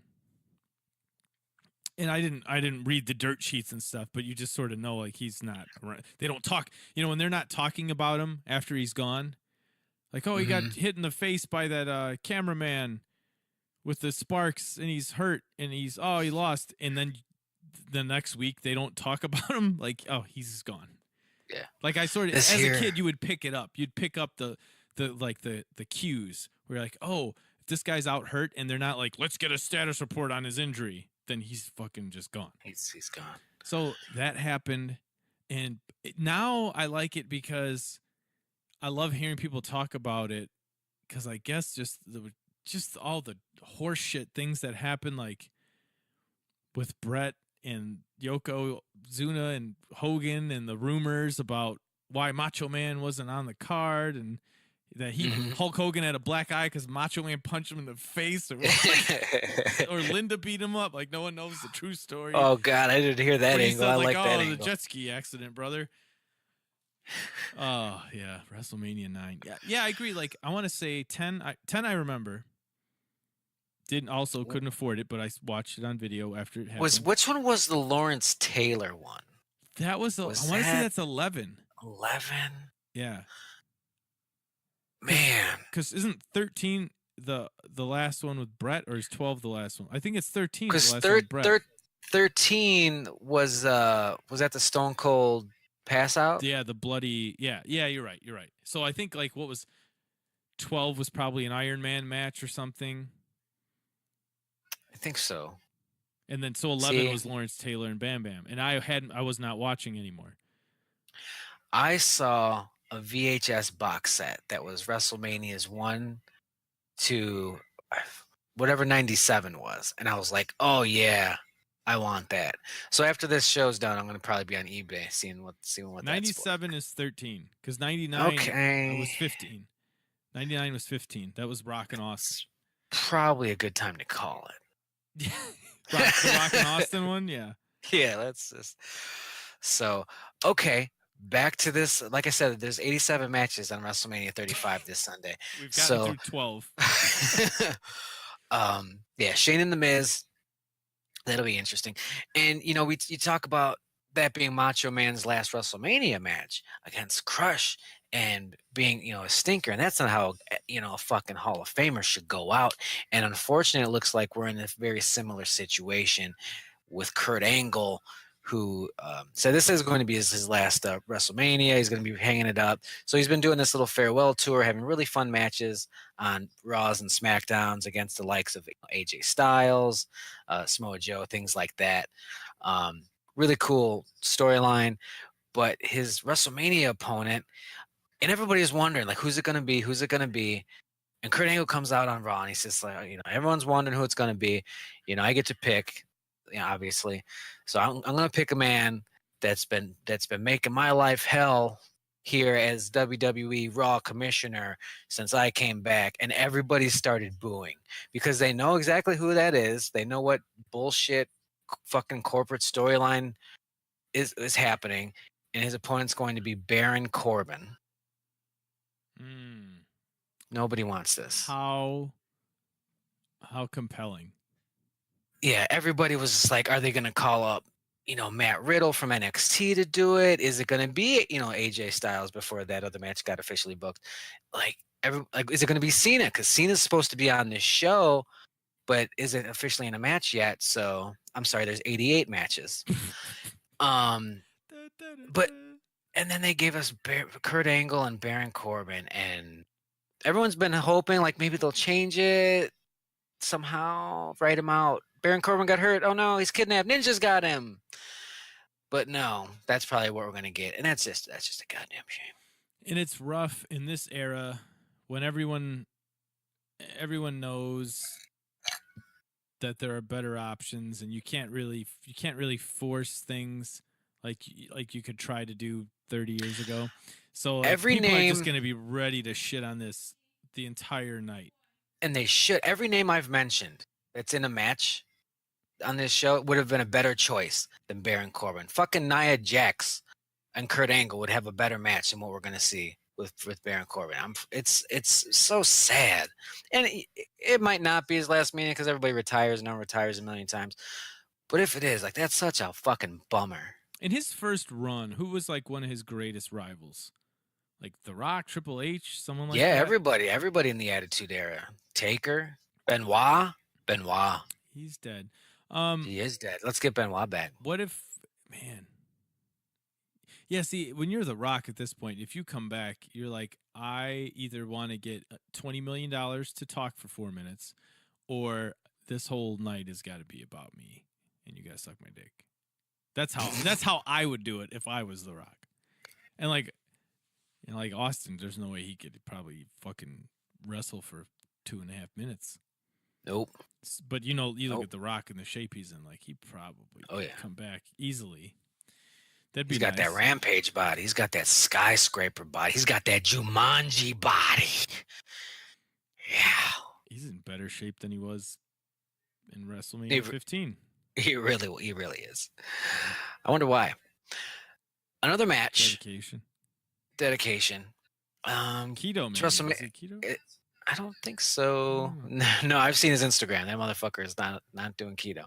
And I didn't read the dirt sheets and stuff, but you just sort of know like he's not around. They don't talk, when they're not talking about him after he's gone. Like, oh, he got hit in the face by that cameraman with the sparks and he's hurt and he lost. And then the next week they don't talk about him. Like, oh, he's gone. Yeah. Like I sort of, as a kid, you would pick it up. You'd pick up the cues where you're like, oh, if this guy's out hurt and they're not like, let's get a status report on his injury, then he's fucking just gone. He's gone. So that happened. And now I like it because I love hearing people talk about it, because I guess just all the horseshit things that happen, like with Brett and Yokozuna and Hogan, and the rumors about why Macho Man wasn't on the card, and that Hulk Hogan had a black eye because Macho Man punched him in the face, or Linda beat him up. Like, no one knows the true story. Oh God, I didn't hear that angle. I like that angle. The jet ski accident, brother. Oh yeah, WrestleMania 9. Yeah, I agree. Like, I want to say 10. 10 I remember. Couldn't afford it, but I watched it on video after it happened. Which one was the Lawrence Taylor one? That was I want to say that's 11. 11. Yeah. Man, because isn't 13 the last one with Brett, or is 12 the last one? I think it's 13. Because 13 was that the Stone Cold pass out? Yeah, the bloody. Yeah, you're right. So I think like what was 12 was probably an Iron Man match or something. I think so. And then so 11 was Lawrence Taylor and Bam Bam, and I was not watching anymore. I saw a VHS box set that was WrestleMania's 1 to whatever 97 was, and I was like, oh yeah, I want that. So after this show's done, I'm gonna probably be on eBay seeing what 97 is 13, because 99 was 15. 99 was 15. That was Rock and Austin. Probably a good time to call it. The Rock and Austin one, yeah. Yeah, that's just so okay. Back to this. Like I said, there's 87 matches on WrestleMania 35 this Sunday. We've gotten So, through 12. yeah, Shane and the Miz. That'll be interesting. And you know, you talk about that being Macho Man's last WrestleMania match against Crush and being, you know, a stinker. And that's not how, you know, a fucking Hall of Famer should go out. And unfortunately, it looks like we're in a very similar situation with Kurt Angle, who said this is going to be his last WrestleMania. He's going to be hanging it up. So he's been doing this little farewell tour, having really fun matches on Raws and SmackDowns against the likes of AJ Styles, Samoa Joe, things like that. Really cool storyline. But his WrestleMania opponent, and everybody's wondering, like, who's it going to be? Who's it going to be? And Kurt Angle comes out on Raw and he says, like, you know, everyone's wondering who it's going to be. You know, I get to pick, you know, obviously. So I'm going to pick a man that's been making my life hell here as WWE Raw commissioner since I came back. And everybody started booing because they know exactly who that is. They know what bullshit fucking corporate storyline is happening. And his opponent's going to be Baron Corbin. Nobody wants this. How compelling. Yeah, everybody was just like, are they going to call up, you know, Matt Riddle from NXT to do it? Is it going to be, you know, AJ Styles before that other match got officially booked? Like, is it going to be Cena? Because Cena's supposed to be on this show, but isn't officially in a match yet. So I'm sorry, there's 88 matches. But and then they gave us Kurt Angle and Baron Corbin, and everyone's been hoping like maybe they'll change it somehow, write him out. Baron Corbin got hurt. Oh no, he's kidnapped. Ninjas got him. But no, that's probably what we're gonna get, and that's just a goddamn shame. And it's rough in this era when everyone knows that there are better options, and you can't really force things like you could try to do 30 years ago. So like, people are just going to be ready to shit on this the entire night. And they should. Every name I've mentioned that's in a match on this show would have been a better choice than Baron Corbin. Fucking Nia Jax and Kurt Angle would have a better match than what we're going to see with Baron Corbin. It's so sad. And it might not be his last meeting because everybody retires and no one retires a million times. But if it is, like, that's such a fucking bummer. In his first run, who was like one of his greatest rivals? Like The Rock, Triple H, someone like that? Yeah, everybody in the Attitude Era. Taker, Benoit. He's dead. He is dead. Let's get Benoit back. What if, man? Yeah, see, when you're The Rock at this point, if you come back, you're like, I either want to get $20 million to talk for 4 minutes, or this whole night has got to be about me, and you got to suck my dick. That's how I would do it if I was The Rock. And like, you know, like Austin, there's no way he could probably fucking wrestle for 2.5 minutes. Nope. But you know, you look at The Rock and the shape he's in, like he probably could come back easily. He's got that Rampage body. He's got that skyscraper body. He's got that Jumanji body. Yeah. He's in better shape than he was in WrestleMania 15. He really is. I wonder why. Another match. Dedication. Keto, man. Is it keto? I don't think so. No, I've seen his Instagram. That motherfucker is not doing keto.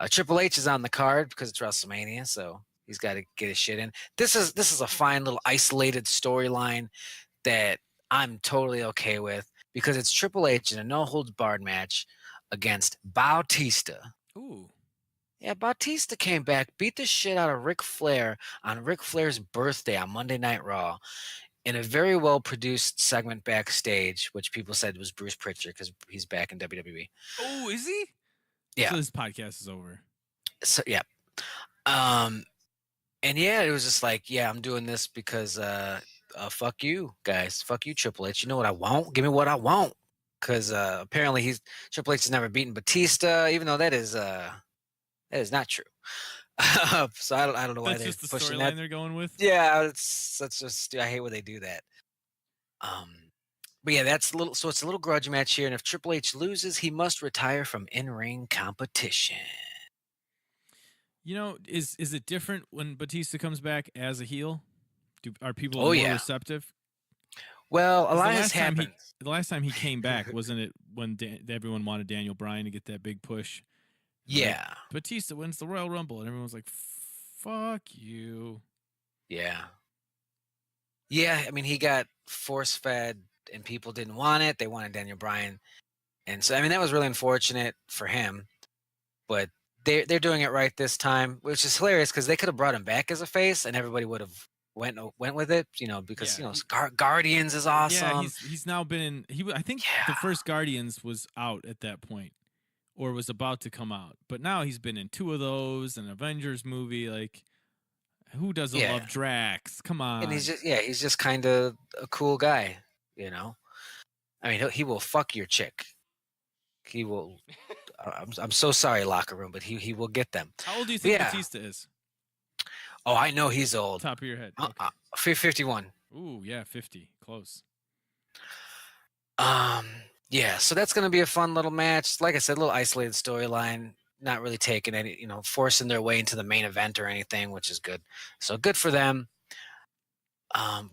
Triple H is on the card because it's WrestleMania, so he's got to get his shit in. This is a fine little isolated storyline that I'm totally okay with because it's Triple H in a no-holds-barred match against Bautista. Ooh. Yeah, Bautista came back, beat the shit out of Ric Flair on Ric Flair's birthday on Monday Night Raw in a very well-produced segment backstage, which people said was Bruce Pritchard because he's back in WWE. Oh, is he? Yeah. So this podcast is over. So, yeah. And yeah, it was just like, yeah, I'm doing this because fuck you guys. Fuck you, Triple H. You know what I want? Give me what I want. Because apparently Triple H has never beaten Batista, even though that is not true. So I don't know why they're just the pushing storyline that. They're going with. Yeah, that's just I hate when they do that. But yeah, that's a little. So it's a little grudge match here, and if Triple H loses, he must retire from in-ring competition. Is it different when Batista comes back as a heel? Are people Oh more yeah. receptive? Well, a Because lot has happened. the last time he came back, wasn't it when everyone wanted Daniel Bryan to get that big push? Like Yeah. Batista wins the Royal Rumble, and everyone was like, "Fuck you." Yeah. Yeah. I mean, he got force fed, and people didn't want it. They wanted Daniel Bryan, and so I mean that was really unfortunate for him. But they're doing it right this time, which is hilarious because they could have brought him back as a face, and everybody would have went with it. Because Yeah, Guardians is yeah. awesome. He's now been in. I think the Yeah. first Guardians was out at that point, or was about to come out. But now he's been in 2 of those, an Avengers movie. Like, who doesn't Yeah. love Drax? Come And on. he's just kind of a cool guy, you know. I mean, he will fuck your chick. He will. I'm so sorry, locker room, but he will get them. How old do you But think yeah. Batista is? Oh, I know he's old. Top of your head. Okay. 51. Ooh, yeah, 50. Close. Um. Yeah. So that's gonna be a fun little match. Like I said, a little isolated storyline. Not really taking any, forcing their way into the main event or anything, which is good. So good for them.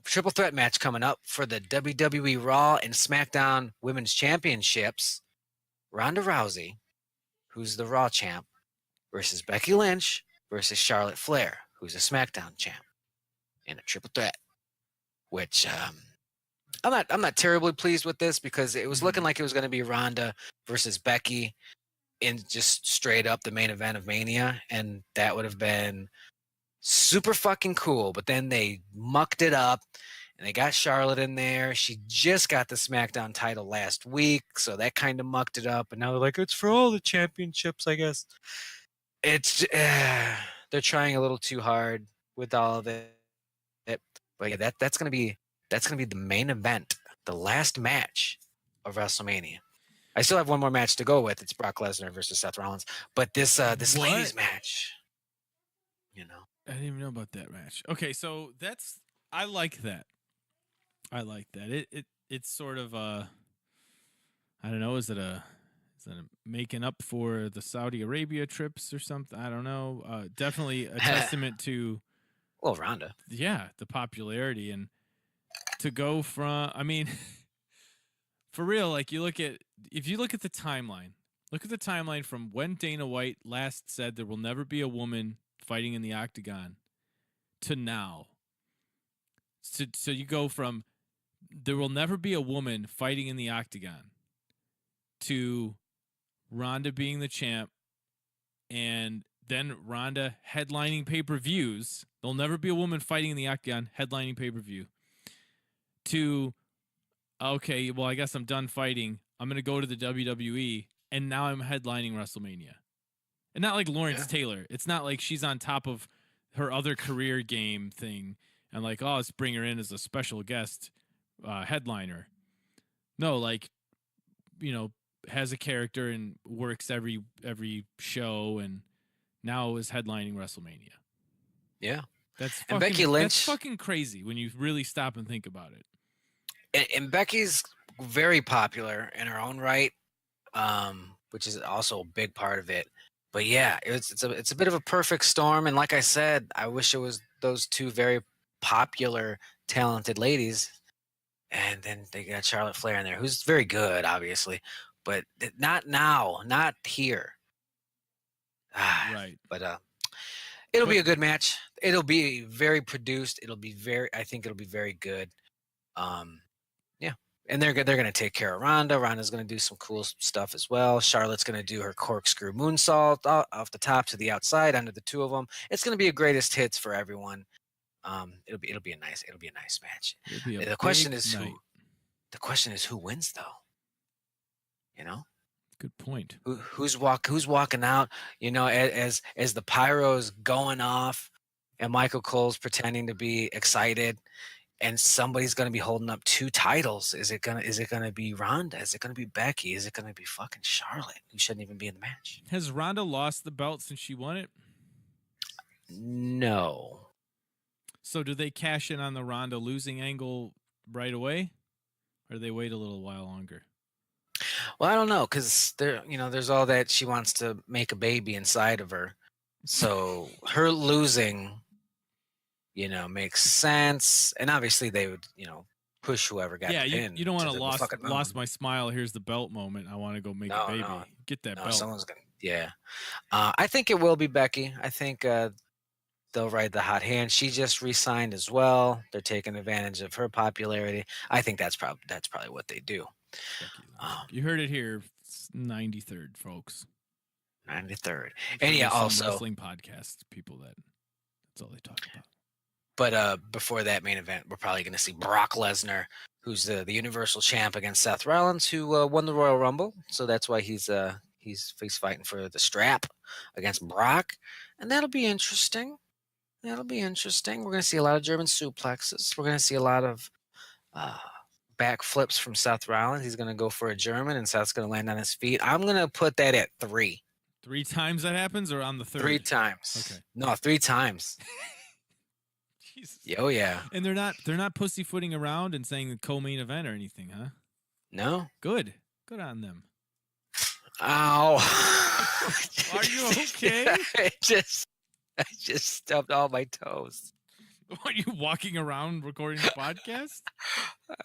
Triple threat match coming up for the WWE Raw and SmackDown Women's Championships. Ronda Rousey, who's the Raw champ, versus Becky Lynch versus Charlotte Flair, who's a SmackDown champ, in a triple threat. Which I'm not terribly pleased with this because it was looking like it was going to be Ronda versus Becky in just straight up the main event of Mania, and that would have been super fucking cool. But then they mucked it up. And they got Charlotte in there. She just got the SmackDown title last week, so that kind of mucked it up. And now they're like, it's for all the championships, I guess. It's they're trying a little too hard with all of it. But yeah, that's gonna be the main event, the last match of WrestleMania. I still have one more match to go with. It's Brock Lesnar versus Seth Rollins. But this ladies match, I didn't even know about that match. Okay, so I like that. It's sort of I don't know, is it a making up for the Saudi Arabia trips or something? I don't know. Definitely a testament to well, Ronda. Yeah, the popularity, and to go from, I mean, for real, like if you look at the timeline, from when Dana White last said there will never be a woman fighting in the octagon to now. So you go from there will never be a woman fighting in the octagon to Ronda being the champ, and then Ronda headlining pay-per-views. There'll never be a woman fighting in the octagon headlining pay-per-view. To, okay, well, I guess I'm done fighting. I'm going to go to the WWE, and now I'm headlining WrestleMania. And not like Lawrence Taylor. It's not like she's on top of her other career game thing and like, oh, let's bring her in as a special guest headliner. No, like, has a character and works every show, and now is headlining WrestleMania. Yeah. And Becky Lynch, that's fucking crazy when you really stop and think about it. And Becky's very popular in her own right, which is also a big part of it. But yeah, it's a bit of a perfect storm. And like I said, I wish it was those two very popular, talented ladies. And then they got Charlotte Flair in there, who's very good, obviously, but not now, not here. Right. But it'll be a good match. It'll be very produced. I think it'll be very good. Yeah. And they're going to take care of Ronda. Ronda's going to do some cool stuff as well. Charlotte's going to do her corkscrew moonsault off the top to the outside under the two of them. It's going to be a greatest hits for everyone. It'll be a nice match. The question is who wins though? Good point. Who's walking out? As the pyro's going off, and Michael Cole's pretending to be excited, and somebody's going to be holding up 2 titles. Is it gonna be Ronda? Is it gonna be Becky? Is it gonna be fucking Charlotte, who shouldn't even be in the match? Has Ronda lost the belt since she won it? No. So do they cash in on the Ronda losing angle right away? or they wait a little while longer? Well, I don't know, because there's all that she wants to make a baby inside of her, so her losing, makes sense, and obviously they would, push whoever got the pin you don't want to to the fucking moon. lost my smile. Here's the belt moment. I want to go make a No, baby. no, Get that no, belt. someone's gonna, yeah. I think it will be Becky. I think they'll ride the hot hand. She just re-signed as well. They're taking advantage of her popularity. I think that's probably what they do. Becky Lynch. You heard it here. It's 93rd, folks. 93rd. I'm And sure yeah, there's some also wrestling podcast people that's all they talk about. But before that main event, we're probably going to see Brock Lesnar, who's the Universal Champ, against Seth Rollins, who won the Royal Rumble. So that's why he's fighting for the strap against Brock, and that'll be interesting. That'll be interesting. We're going to see a lot of German suplexes. We're going to see a lot of back flips from Seth Rollins. He's going to go for a German, and Seth's going to land on his feet. I'm going to put that at 3. 3 times that happens, or on the 3rd? 3 times. Okay. No, 3 times. Jesus. Oh yeah. And they're not pussyfooting around and saying the co-main event or anything, huh? No. Good on them. Ow. Are you okay? I just stubbed all my toes. Are you walking around recording the podcast?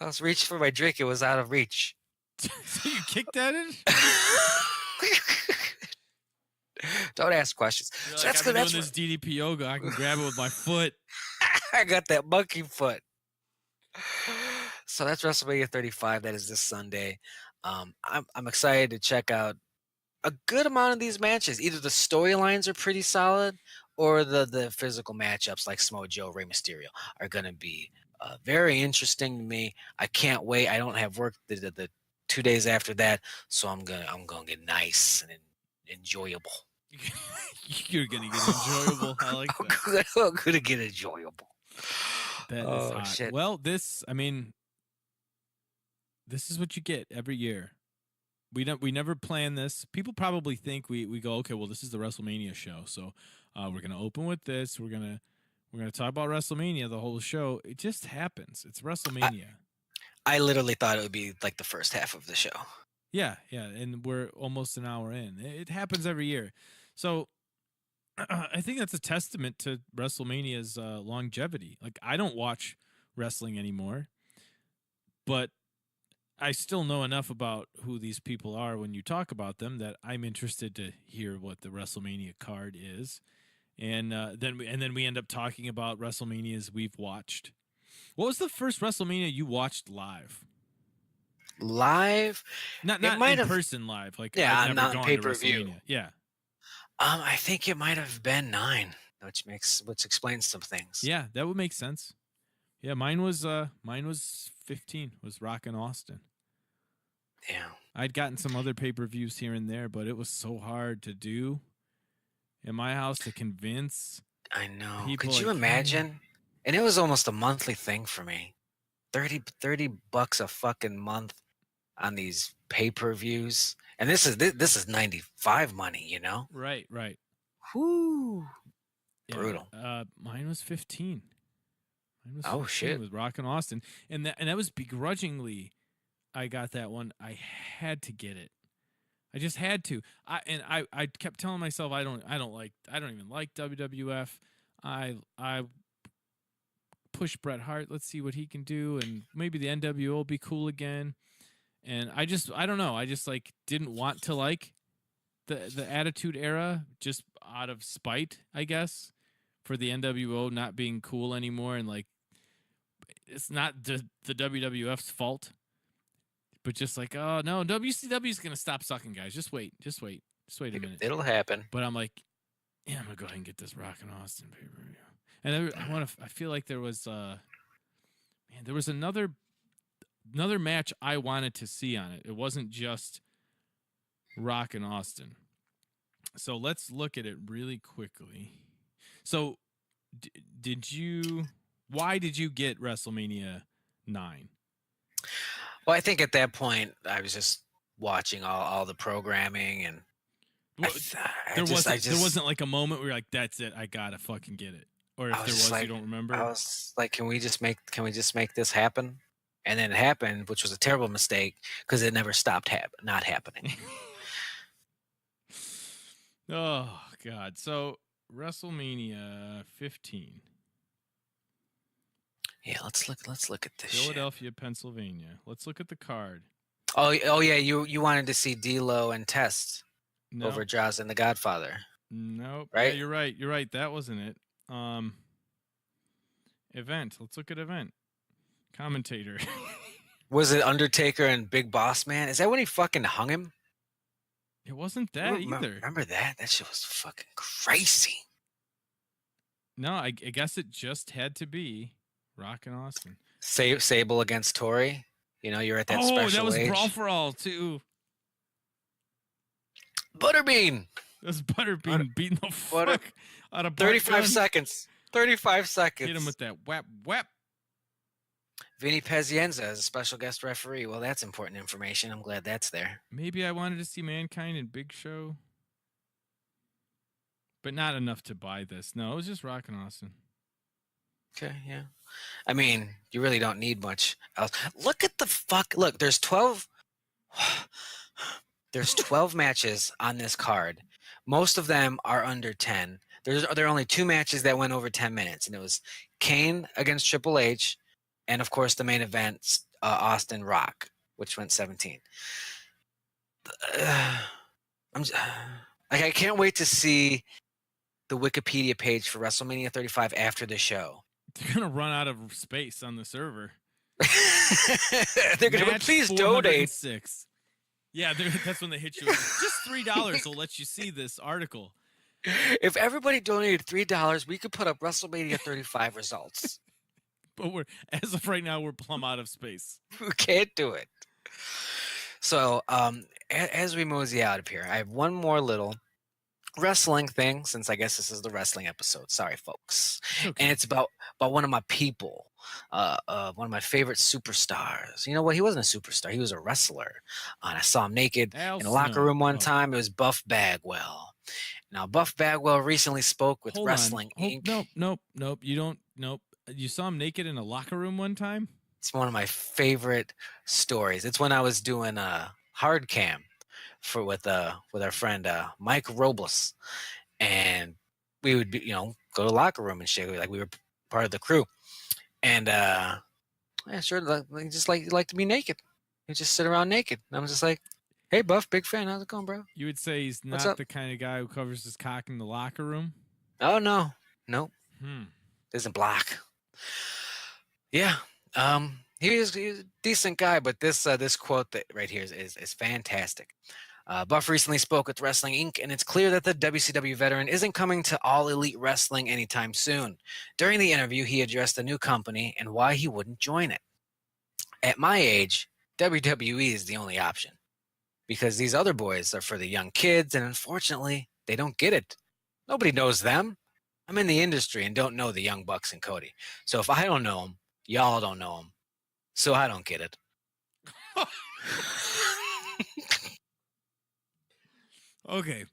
I was reaching for my drink. It was out of reach. So you kicked at it? Don't ask questions. You're So like, that's I've good. been That's doing this DDP yoga. I can grab it with my foot. I got that monkey foot. So that's WrestleMania 35. That is this Sunday. I'm excited to check out a good amount of these matches. Either the storylines are pretty solid, or the physical matchups like Samoa Joe, Rey Mysterio are going to be very interesting to me. I can't wait. I don't have work the 2 days after that, so I'm gonna get nice and enjoyable. You're gonna get enjoyable. I like that. I'm gonna get enjoyable. That is hot. Shit. Well, this is what you get every year. We never plan this. People probably think we go, okay, well, this is the WrestleMania show, so we're gonna open with this. We're gonna talk about WrestleMania the whole show. It just happens. It's WrestleMania. I literally thought it would be like the first half of the show. Yeah, and we're almost an hour in. It happens every year. So I think that's a testament to WrestleMania's longevity. Like, I don't watch wrestling anymore, but I still know enough about who these people are when you talk about them that I'm interested to hear what the WrestleMania card is. And then we end up talking about WrestleManias we've watched. What was the first WrestleMania you watched live? Live? Not in person live. Like, yeah, I've never not gone pay-per-view. to WrestleMania. Yeah. I think it might have been 9, which explains some things. Yeah, that would make sense. Yeah, mine was 15. Was Rockin' Austin. Yeah. I'd gotten some other pay-per-views here and there, but it was so hard to do in my house to convince. I know. People. Could you imagine? And it was almost a monthly thing for me. $30 a fucking month on these pay-per-views. And this is 95 money, you know? Right. Whoo. Yeah, Brutal. Mine was 15. Oh shit. With Rockin' Austin. And that was begrudgingly I got that one. I had to get it. I just had to. I kept telling myself I don't even like WWF. I push Bret Hart. Let's see what he can do, and maybe the NWO will be cool again. And I don't know. I just like didn't want to like the Attitude Era just out of spite, I guess, for the NWO not being cool anymore. And like, it's not the WWF's fault, but just like, oh no, WCW's gonna stop sucking, guys. Just wait a minute. It'll happen. But I'm like, yeah, I'm gonna go ahead and get this Rockin' Austin pay-per-view. And I feel like there was another match I wanted to see on it. It wasn't just Rockin' Austin. So let's look at it really quickly. So why did you get WrestleMania 9? Well, I think at that point I was just watching all the programming, and there wasn't like a moment where you're like, that's it, I gotta fucking get it. Or if there was, like, you don't remember. I was like, can we just make this happen? and then it happened, which was a terrible mistake because it never stopped not happening. Oh God! So WrestleMania 15, Yeah, let's look at this shit. Philadelphia, Pennsylvania. Let's look at the card. Oh yeah, you wanted to see D'Lo and Test over Jaws and the Godfather. Nope. Right? Yeah, you're right. That wasn't it. Event. Let's look at event. Commentator. Was it Undertaker and Big Boss Man? Is that when he fucking hung him? It wasn't that either. Remember that? That shit was fucking crazy. No, I guess it just had to be Rock and Austin. Sable against Tori. You know, you're at that special age. Oh, that was Brawl for All too. Butterbean. That was Butterbean beating the fuck out of 35 seconds. 35 seconds. Hit him with that whap. Vinny Pazienza as a special guest referee. Well, that's important information. I'm glad that's there. Maybe I wanted to see Mankind and Big Show, but not enough to buy this. No, it was just Rock and Austin. Okay, yeah. I mean, you really don't need much else. Look at the fuck. Look, there's 12. There's 12 matches on this card. Most of them are under 10. There are only 2 matches that went over 10 minutes, and it was Kane against Triple H, and of course the main event, Austin Rock, which went 17. I can't wait to see the Wikipedia page for WrestleMania 35 after the show. They're gonna run out of space on the server. They're gonna please donate. Yeah, that's when they hit you. Just $3 will let you see this article. If everybody donated $3, we could put up WrestleMania 35 results. But as of right now, we're plumb out of space. We can't do it. So, as we mosey out of here, I have one more little wrestling thing, since I guess this is the wrestling episode. Sorry, folks. Okay. And it's about one of my people, one of my favorite superstars. You know what? He wasn't a superstar. He was a wrestler. And I saw him naked in a locker room one time. It was Buff Bagwell. Now, Buff Bagwell recently spoke with Wrestling Inc. Nope. You don't. Nope. You saw him naked in a locker room one time? It's one of my favorite stories. It's when I was doing a hard cam with our friend Mike Robles, and we would be, go to the locker room and shit. Like we were part of the crew, and yeah, sure, just like to be naked. You just sit around naked. And I'm just like, hey, Buff, big fan. How's it going, bro? You would say he's not the kind of guy who covers his cock in the locker room? Oh no, nope. Isn't black. Yeah. He's a decent guy, but this quote that right here is fantastic. Buff recently spoke with Wrestling Inc., and it's clear that the WCW veteran isn't coming to All Elite Wrestling anytime soon. During the interview, he addressed the new company and why he wouldn't join it. At my age, WWE is the only option, because these other boys are for the young kids, and unfortunately, they don't get it. Nobody knows them. I'm in the industry and don't know the Young Bucks and Cody. So if I don't know them, y'all don't know them. So I don't get it. Okay.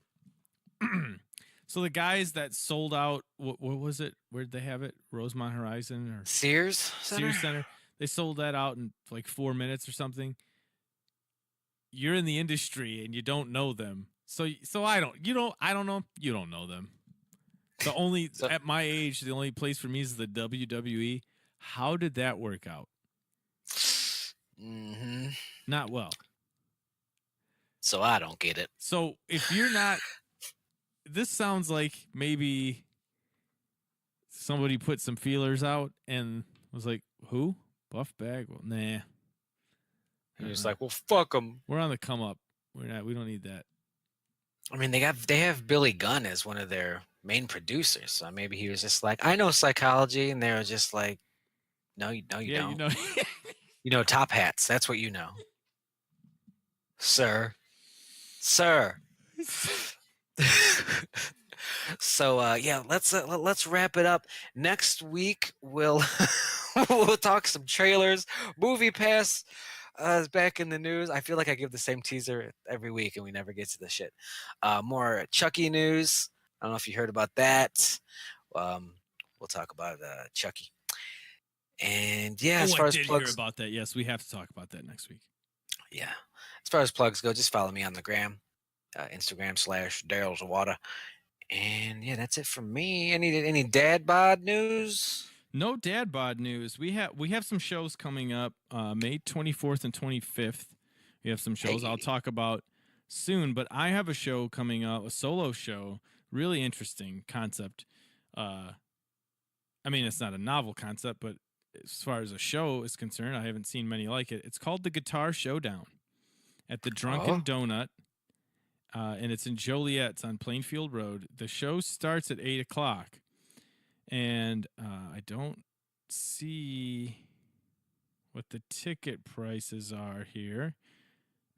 So the guys that sold out, what was it? Where'd they have it? Rosemont Horizon or Sears Center? They sold that out in like 4 minutes or something. You're in the industry and you don't know them. So I don't know. You don't know them. At my age, the only place for me is the WWE. How did that work out? Mm-hmm. Not well. So I don't get it. So if you're not, this sounds like maybe somebody put some feelers out and was like, who? Buff Bagwell? Nah. You're just like, well, fuck them. We're on the come up. We don't need that. I mean, they have Billy Gunn as one of their main producers. So maybe he was just like, I know psychology, and they were just like, no, you don't. You know top hats. That's what you know, sir. So yeah, let's wrap it up. Next week we'll talk some trailers. Movie Pass is back in the news. I feel like I give the same teaser every week and we never get to the shit. More Chucky news. I don't know if you heard about that. We'll talk about Chucky. And yeah, as Oh, I far as did hear plugs, about that. Yes, we have to talk about that next week. yeah, as far as plugs go, just follow me on the gram, Instagram / Daryl's And yeah, that's it from me. Any dad bod news? No dad bod news. We have some shows coming up, May 24th and 25th. We have some shows I'll Hey, talk about soon, but I have a show coming up, a solo show, really interesting concept. I mean, it's not a novel concept, but as far as a show is concerned, I haven't seen many like it. It's called the Guitar Showdown at the Drunken oh, Donut, and it's in Joliet. It's on Plainfield Road. The show starts at 8 o'clock, and I don't see what the ticket prices are here.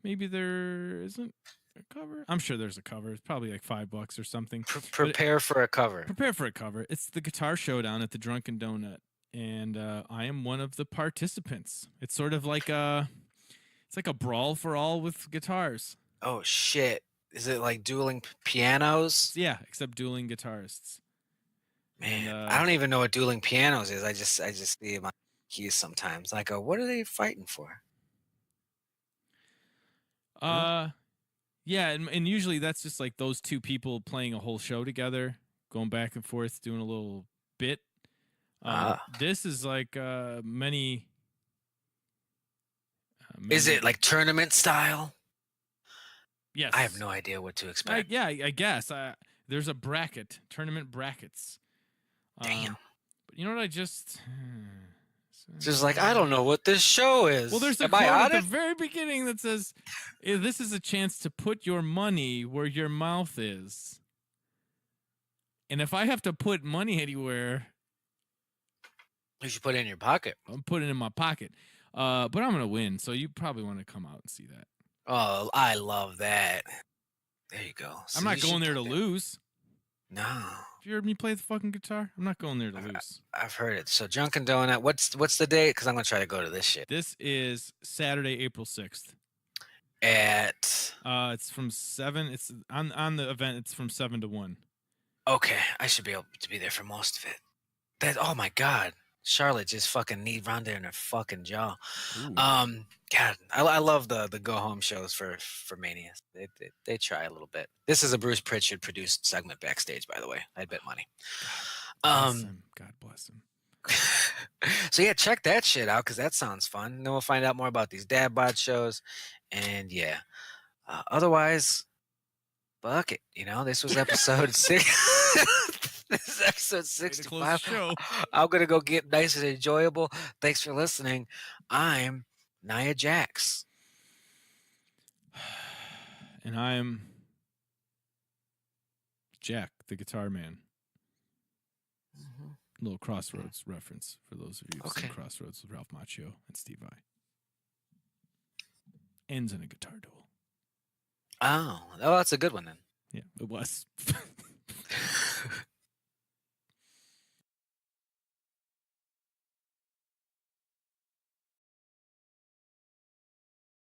Maybe there isn't a cover. I'm sure there's a cover. It's probably like $5 or something. prepare for a cover. Prepare for a cover. It's the Guitar Showdown at the Drunken Donut, and I am one of the participants. It's sort of like it's like a brawl for all with guitars. Oh shit! Is it like dueling pianos? Yeah, except dueling guitarists. Man, And I don't even know what dueling pianos is. I just see them on keys sometimes. I go, what are they fighting for? Huh? yeah, and usually that's just like those two people playing a whole show together, going back and forth, doing a little bit. This is like many. Is it like tournament style? Yes. I have no idea what to expect. I guess. There's a bracket, tournament brackets. Damn. But you know what I just. Just like, I don't know what this show is. Well, there's a Am quote I at on the it? very beginning that says, "This is a chance to put your money where your mouth is." And if I have to put money anywhere, You should put it in your pocket. I'm putting it in my pocket. But I'm gonna win, so you probably want to come out and see that. Oh, I love that. There you go. I'm not going there to lose. No. Have you heard me play the fucking guitar? I'm not going there to lose. I've heard it. So Drunken Donut. What's the date? Because I'm gonna try to go to this shit. This is Saturday, April 6th. It's from 7. It's on the event. It's from 7 to 1. Okay, I should be able to be there for most of it. Oh my god, Charlotte just fucking knee Ronda in her fucking jaw. Ooh. God, I love the go home shows for Mania. They try a little bit. This is a Bruce Pritchard produced segment backstage, by the way. I'd bet money. God bless him. So yeah, check that shit out because that sounds fun. Then we'll find out more about these dad bod shows, and yeah. Otherwise, fuck it. This was episode 6. This is episode 65. I'm gonna go get nice and enjoyable. Thanks for listening. I'm Nia Jax. And I'm Jack, the guitar man. Mm-hmm. Little Crossroads reference for those of you who've seen Crossroads with Ralph Macchio and Steve Vai. Ends in a guitar duel. Oh, that's a good one then. Yeah, it was.